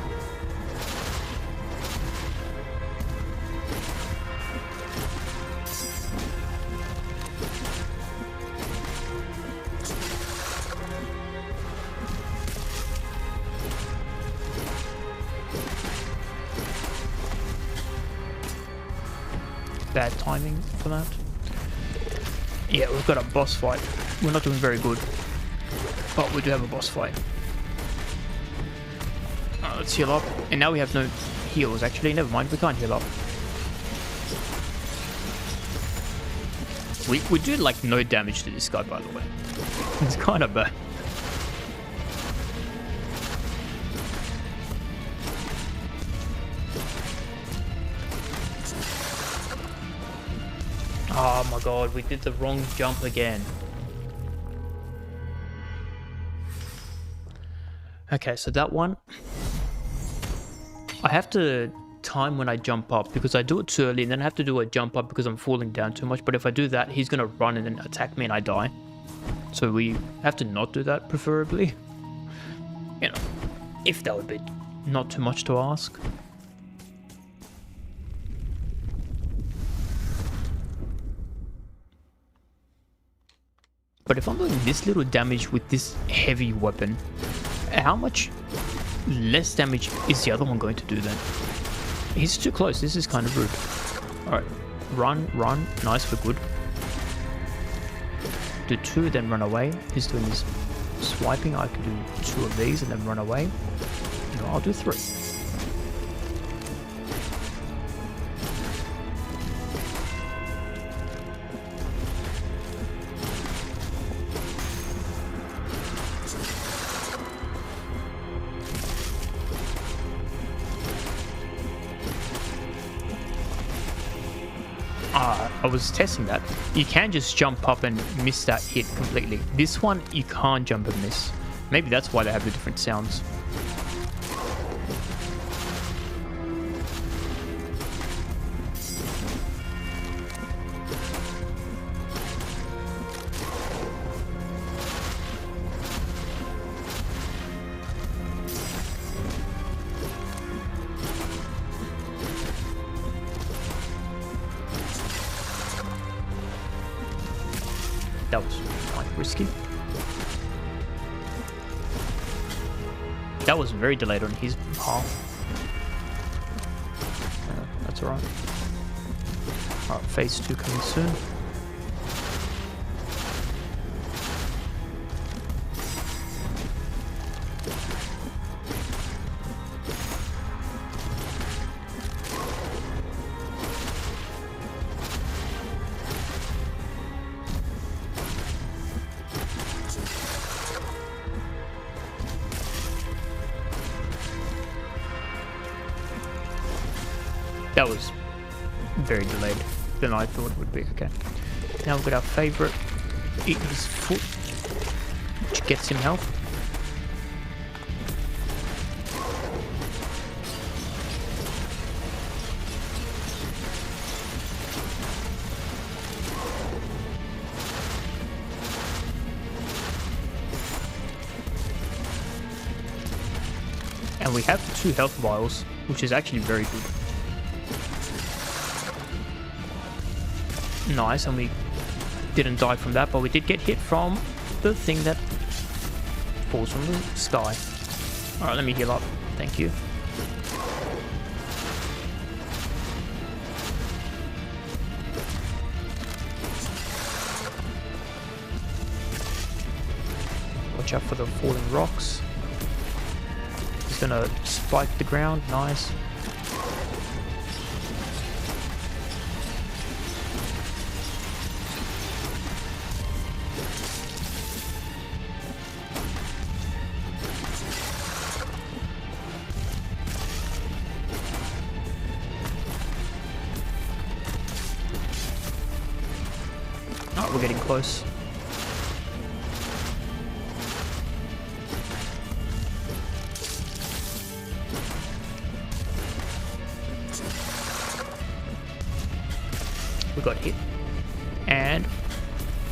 Bad timing for that. Yeah, we've got a boss fight. We're not doing very good, but we do have a boss fight. Alright, let's heal up. And now we have no heals, actually. Never mind, we can't heal up. We do like no damage to this guy, by the way. It's kind of bad. Oh my god, we did the wrong jump again. Okay, so that one, I have to time when I jump up because I do it too early and then I have to do a jump up because I'm falling down too much. But if I do that, he's gonna run and then attack me and I die. So we have to not do that, preferably. You know, if that would be not too much to ask. But if I'm doing this little damage with this heavy weapon, how much less damage is the other one going to do then? He's too close. This is kind of rude. Alright. Run, run. Nice, we're good. Do 2, then run away. He's doing his swiping. I can do 2 of these and then run away. No, I'll do 3. I was testing that. You can just jump up and miss that hit completely. This one, you can't jump and miss. Maybe that's why they have the different sounds. That was quite risky. That was very delayed on his half. That's alright. Alright, phase 2 coming soon. That was very delayed than I thought it would be. Okay. Now we've got our favourite, eating his foot, which gets him health. And we have 2 health vials, which is actually very good. Nice, and we didn't die from that, but we did get hit from the thing that falls from the sky. Alright, let me heal up. Thank you. Watch out for the falling rocks. He's gonna spike the ground. Nice. Oh, we're getting close. We got hit. And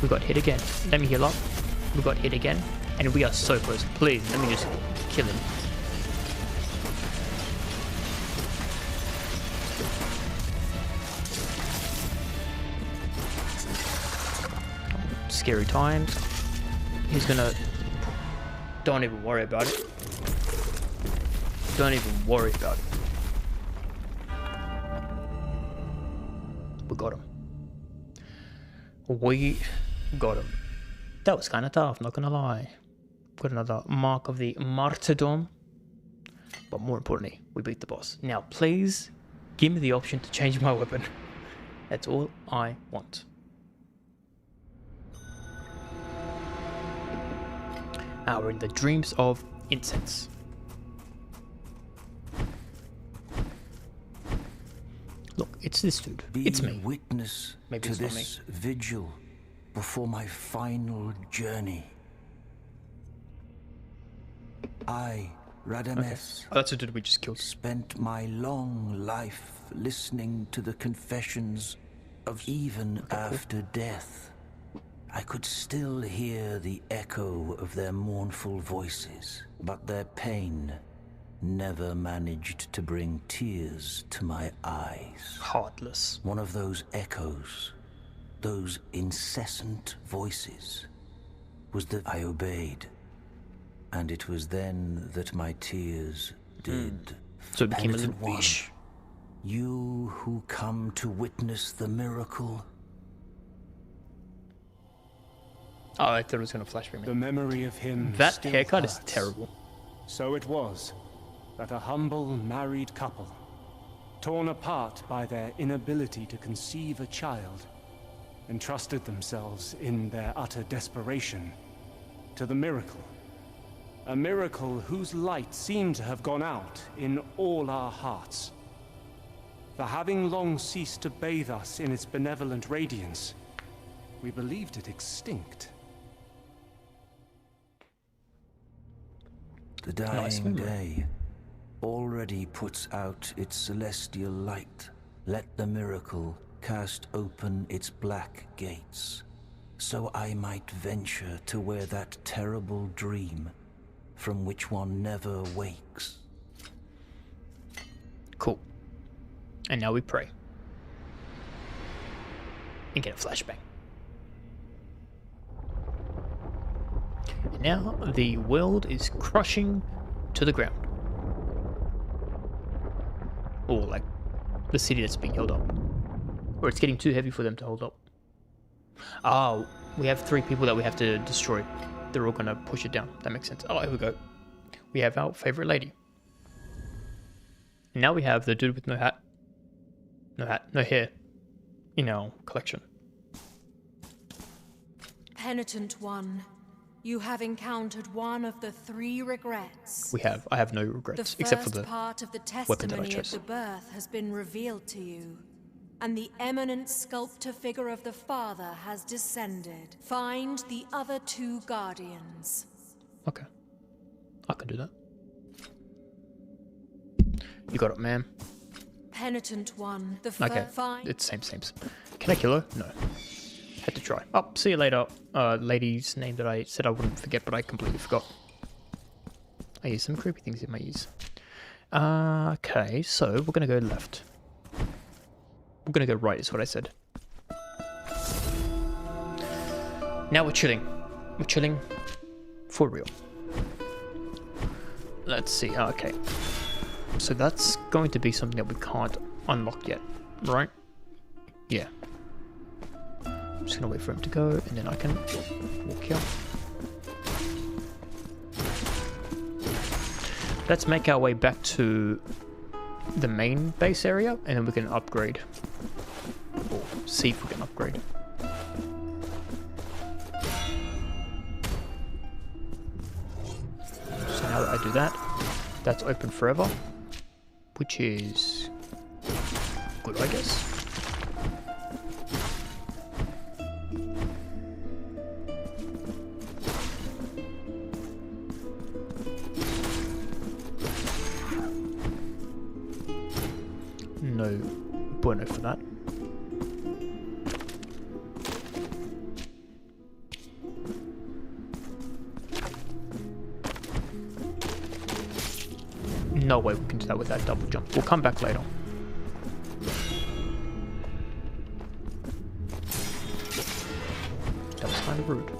we got hit again. Let me heal up. We got hit again. And we are so close. Please, let me just kill him. Scary times. He's gonna... Don't even worry about it. Don't even worry about it. We got him. We got him. That was kind of tough, not gonna lie. Got another mark of the martyrdom. But more importantly, we beat the boss. Now, please give me the option to change my weapon. That's all I want. Now we're in the Dreams of Incense. Look, it's this dude. It's me. Witness Maybe to it's not me. this vigil before my final journey. I, Radames, Oh, that's a dude we just killed. spent my long life listening to the confessions of even after death. I could still hear the echo of their mournful voices, but their pain never managed to bring tears to my eyes. Heartless. One of those echoes, those incessant voices, was that I obeyed. And it was then that my tears did. So it became a Penitent little one, fish. you who come to witness the miracle, Oh, I thought it was going to flash me. The memory of him That still haircut is hurts. terrible. So it was that a humble married couple, torn apart by their inability to conceive a child, entrusted themselves in their utter desperation to the miracle. A miracle whose light seemed to have gone out in all our hearts. For having long ceased to bathe us in its benevolent radiance, we believed it extinct. the Nice dying memory. day, already puts out its celestial light. Let the miracle cast open its black gates, so I might venture to where that terrible dream from which one never wakes. Cool. And now we pray. And get a flashbang. And now the world is crushing to the ground. Or like the city that's being held up. Or it's getting too heavy for them to hold up. Oh, we have 3 people that we have to destroy. They're all gonna push it down. That makes sense. Oh, here we go. We have our favorite lady. And now we have the dude with no hat. No hair. In our collection. Penitent one, you have encountered one of the 3 regrets. I have no The regrets, first except for the part of the weapon that I testimony of chose. the birth has been revealed to you, and the eminent sculptor figure of the Father has descended. Find the other 2 guardians. Okay. I can do that. You got it, ma'am. Penitent one, the Okay. find. It's same. Can I kill her? No. Had to try. Oh, see you later. Lady's name that I said I wouldn't forget, but I completely forgot. I used some creepy things in my ears. Okay, so we're gonna go left. We're gonna go right, is what I said. Now we're chilling. We're chilling for real. Let's see. Okay. So that's going to be something that we can't unlock yet, right? Yeah. I'm just gonna wait for him to go, and then I can walk here. Let's make our way back to the main base area, and then we can upgrade. Or see if we can upgrade. So now that I do that, that's open forever, which is good, I guess. No bueno for that. No way we can do that with that double jump. We'll come back later. That was kind of rude.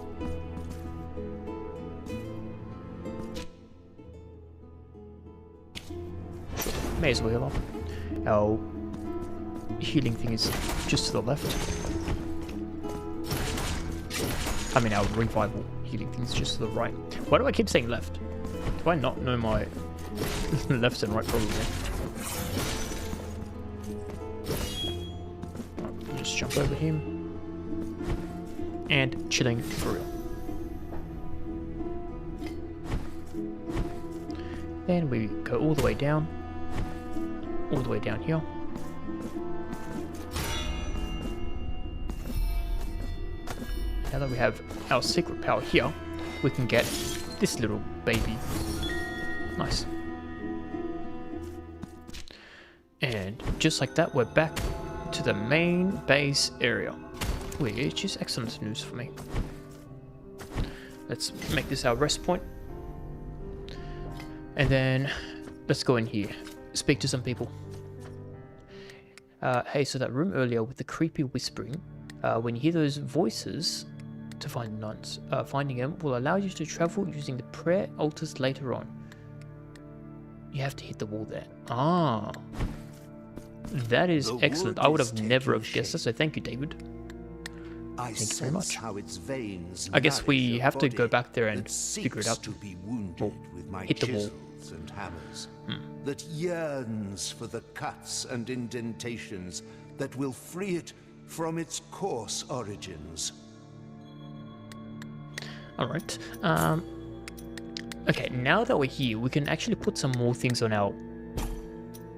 May as well heal up. Our healing thing is just to the left. I mean, our revival healing thing is just to the right. Why do I keep saying left? Do I not know my left and right probably? Right, just jump over him. And chilling for real. Then we go all the way down. All the way down here. Now that we have our secret power here, we can get this little baby. Nice. And just like that, we're back to the main base area, which is excellent news for me. Let's make this our rest point. And then let's go in here. Speak to some people. Hey, so that room earlier with the creepy whispering, when you hear those voices to find nuns, finding them will allow you to travel using the prayer altars later on. You have to hit the wall there. Ah, that is excellent. I would have never have guessed that, so thank you, David. Thank you very much. How its veins I guess we nourish a have to body go back there and that figure it seeks out. to be wounded Well, with my hit the wall. chisels and hammers, that yearns for the cuts and indentations that will free it from its coarse origins. Alright. Okay, now that we're here, we can actually put some more things on our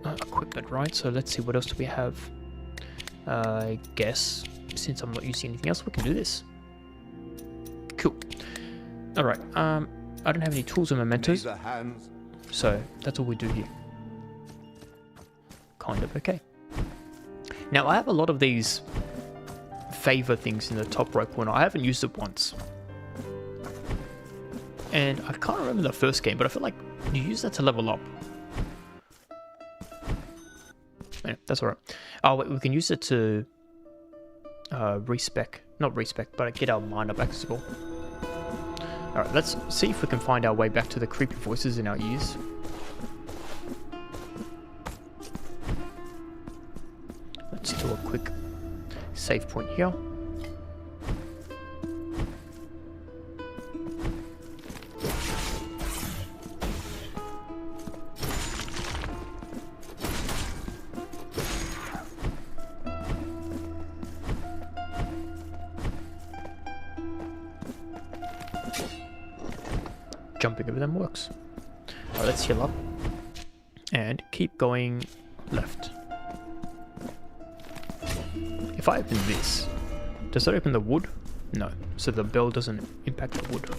equipment, right? So let's see, what else do we have? I guess, since I'm not using anything else, we can do this. Cool. Alright, I don't have any tools or mementos, so that's all we do here. Kind of okay. Now, I have a lot of these favor things in the top right corner. I haven't used it once. And I can't remember the first game, but I feel like you use that to level up. Yeah, that's alright. Oh, wait, we can use it to respec. Not respec, but get our mana back as well. Alright, let's see if we can find our way back to the creepy voices in our ears. Let's do a quick save point here. Jumping over them works. Alright, let's heal up. And keep going left. If I open this, does that open the wood? No. So the bell doesn't impact the wood.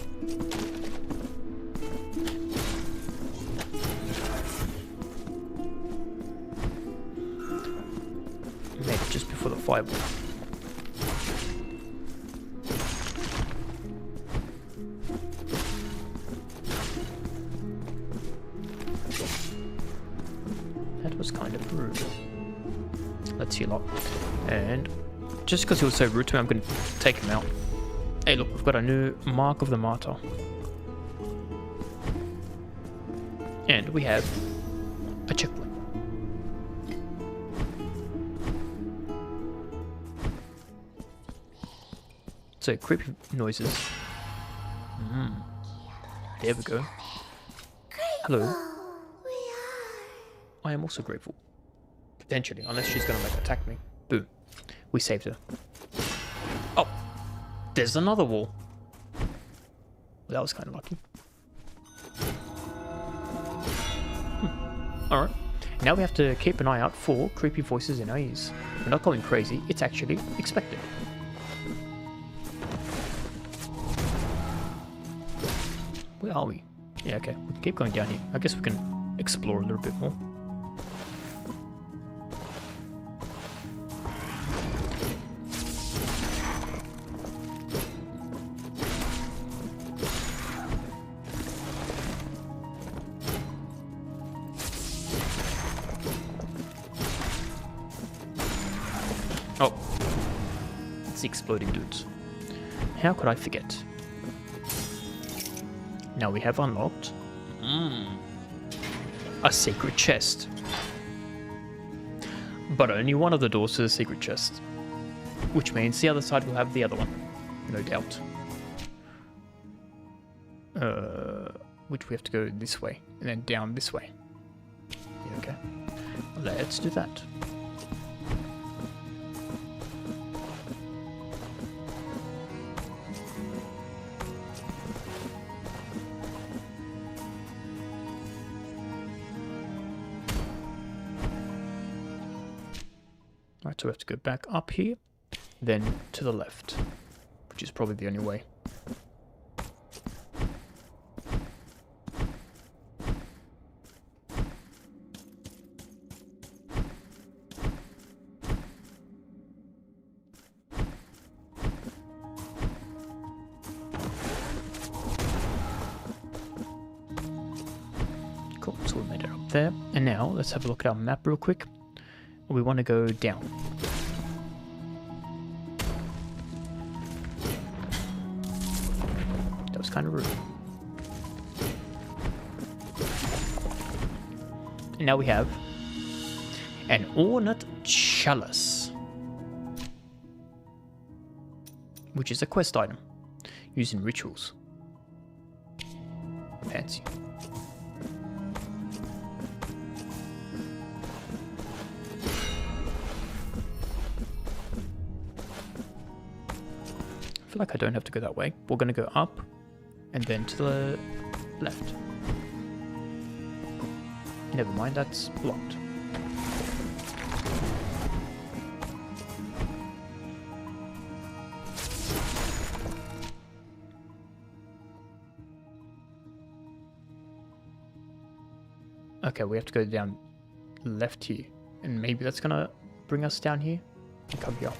Made it just before the fireball. was kind of rude. Let's heal up. And just because he was so rude to me, I'm going to take him out. Hey, look, we've got a new Mark of the Martyr. And we have a checkpoint. So, creepy noises. There we go. Hello. I am also grateful. Potentially, unless she's gonna like attack me. Boom. We saved her. Oh! There's another wall. Well, that was kind of lucky. Alright. Now we have to keep an eye out for creepy voices in our ears. We're not going crazy, it's actually expected. Where are we? Yeah, okay. We can keep going down here. I guess we can explore a little bit more. Oh. It's the exploding dudes. How could I forget? Now we have unlocked a secret chest. But only one of the doors to the secret chest. Which means the other side will have the other one. No doubt. Which we have to go this way. And then down this way. Yeah, okay. Let's do that. Right, so we have to go back up here, then to the left, which is probably the only way. Cool, so we made it up there. And now let's have a look at our map real quick. We want to go down. That was kind of rude. And now we have an ornate chalice, which is a quest item used in rituals. Fancy. I feel like I don't have to go that way. We're going to go up and then to the left. Never mind, that's blocked. Okay, we have to go down left here. And maybe that's going to bring us down here and come here.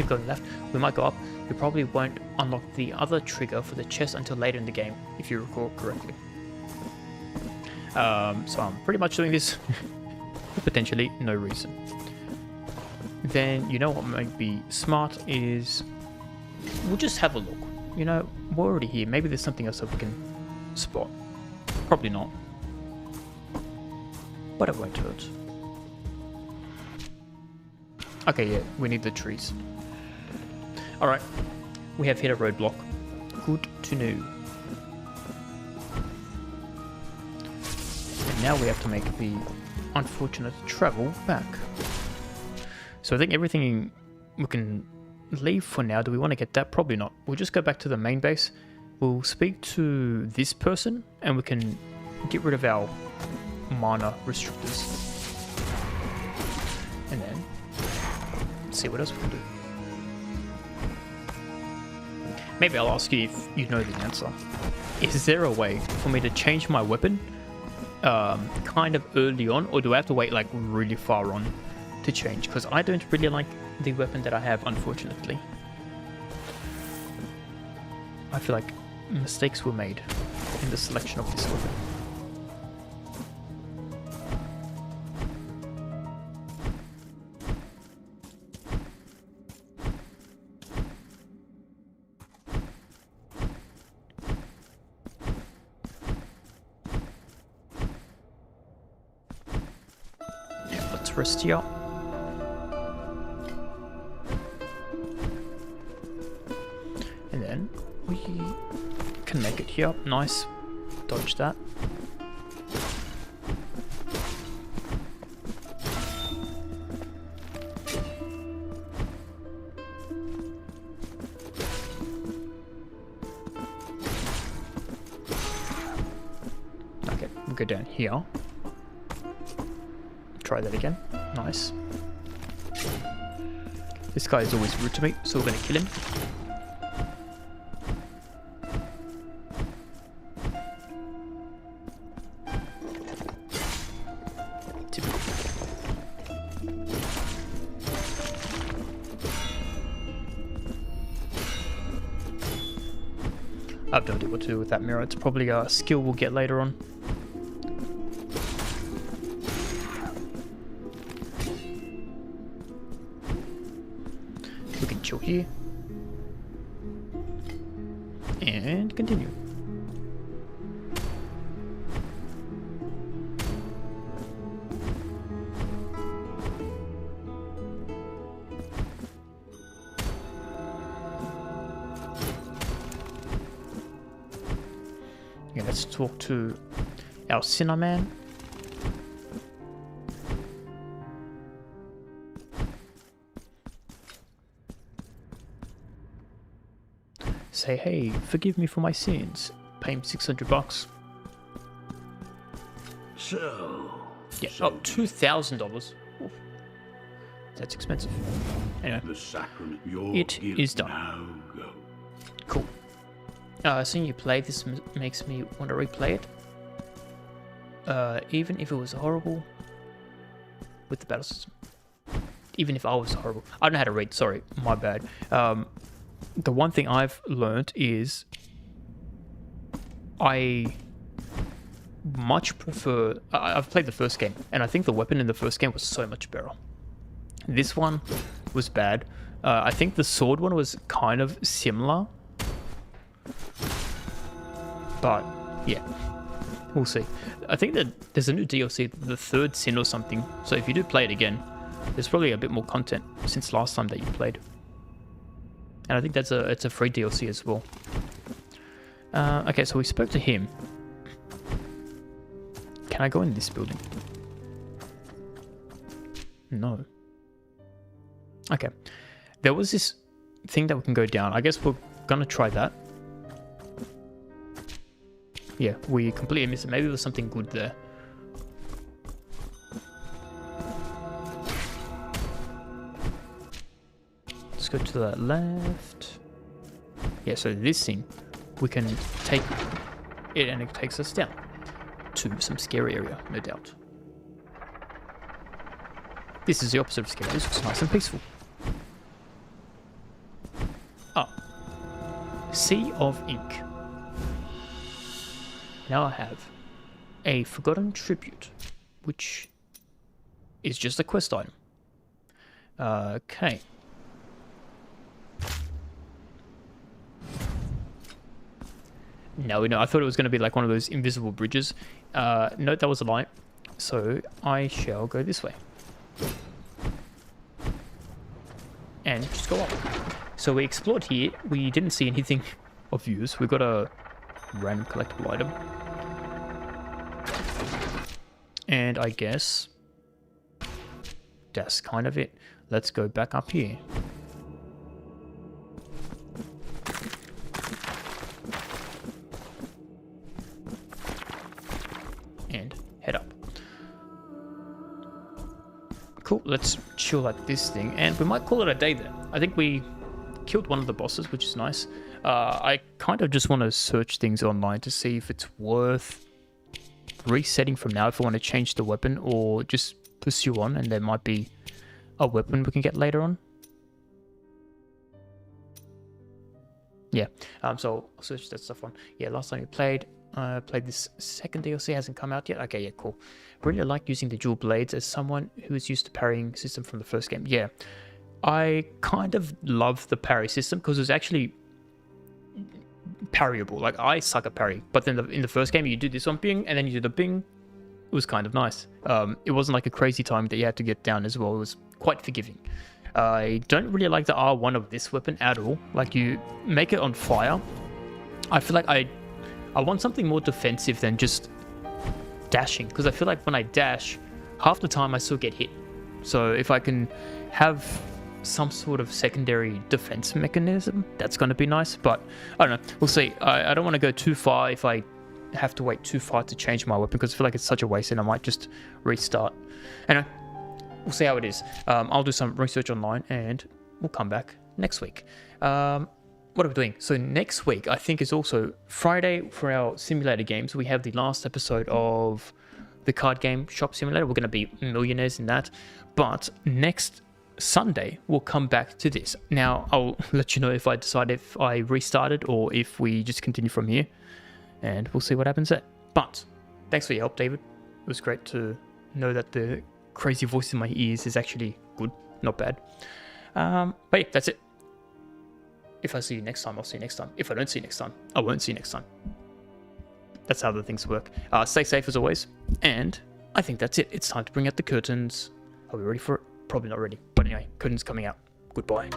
Going left, we might go up. We probably won't unlock the other trigger for the chest until later in the game, if you recall correctly. So I'm pretty much doing this for potentially no reason. Then, you know what might be smart is we'll just have a look. You know, we're already here. Maybe there's something else that we can spot. Probably not. But it won't hurt. Okay, yeah, we need the trees. Alright, we have hit a roadblock. Good to know. And now we have to make the unfortunate travel back. So I think everything we can leave for now. Do we want to get that? Probably not. We'll just go back to the main base. We'll speak to this person and we can get rid of our mana restrictors. And then see what else we can do. Maybe I'll ask you if you know the answer. Is there a way for me to change my weapon kind of early on, or do I have to wait like really far on to change, because I don't really like the weapon that I have, unfortunately. I feel like mistakes were made in the selection of this weapon. Yeah, let's rest here. And then we can make it here. Nice. Dodge that. Okay, we'll go down here. Try that again. Nice. This guy is always rude to me, so we're gonna kill him. I have no idea what to do with that mirror. It's probably a skill we'll get later on. We can chill here. And continue. Yeah, let's talk to our Sinner Man. Say, hey, forgive me for my sins. Pay him $600. So... Yeah, oh, $2,000. That's expensive. Anyway, The sacrament, your it guilt is done. now go. Cool. Seeing you play this makes me want to replay it. Even if it was horrible with the battle system. Even if I was horrible. I don't know how to read, sorry, my bad. The one thing I've learned is I much prefer... I've played the first game, and I think the weapon in the first game was so much better. This one was bad. I think the sword one was kind of similar. But, yeah, we'll see. I think that there's a new DLC, the third sin or something. So if you do play it again, there's probably a bit more content since last time that you played. And I think it's a free DLC as well. Okay, so we spoke to him. Can I go in this building? No. Okay. There was this thing that we can go down. I guess we're gonna try that. Yeah, we completely missed it. Maybe there was something good there. Let's go to the left. Yeah, so this thing, we can take it and it takes us down to some scary area, no doubt. This is the opposite of scary. This looks nice and peaceful. Oh. Sea of Ink. Now I have a Forgotten Tribute, which is just a quest item. Okay. Now we know. I thought it was going to be like one of those invisible bridges. No, that was a lie. So I shall go this way. And just go up. So we explored here. We didn't see anything of use. We got a random collectible item. And I guess that's kind of it. Let's go back up here. And head up. Cool, let's chill at this thing. And we might call it a day then. I think we killed one of the bosses, which is nice. I kind of just want to search things online to see if it's worth resetting from now if I want to change the weapon or just pursue on, and there might be a weapon we can get later on. Yeah, so I'll search that stuff on. Yeah, last time we played this second DLC, hasn't come out yet. Okay, yeah, cool. Really like using the dual blades as someone who is used to parrying system from the first game. Yeah, I kind of love the parry system because it was actually parryable. Like, I suck at parry, but then in the first game you do this on bing, and then you do the bing. It was kind of nice. It wasn't like a crazy time that you had to get down as well. It was quite forgiving. I don't really like the R1 of this weapon at all. Like, you make it on fire. I feel like I want something more defensive than just dashing, because I feel like when I dash, half the time I still get hit. So if I can have some sort of secondary defense mechanism, that's going to be nice. But I don't know. We'll see. I don't want to go too far if I have to wait too far to change my weapon, because I feel like it's such a waste and I might just restart. Anyway, we'll see how it is. I'll do some research online and we'll come back next week. What are we doing? So next week, I think, is also Friday for our simulator games. We have the last episode of the card game shop simulator. We're going to be millionaires in that. But next Sunday, we'll come back to this. Now, I'll let you know if I decide if I restarted or if we just continue from here. And we'll see what happens there. But thanks for your help, David. It was great to know that the crazy voice in my ears is actually good, not bad. But yeah, that's it. If I see you next time, I'll see you next time. If I don't see you next time, I won't see you next time. That's how the things work. Stay safe as always. And I think that's it. It's time to bring out the curtains. Are we ready for it? Probably not ready. But anyway, curtains coming out. Goodbye.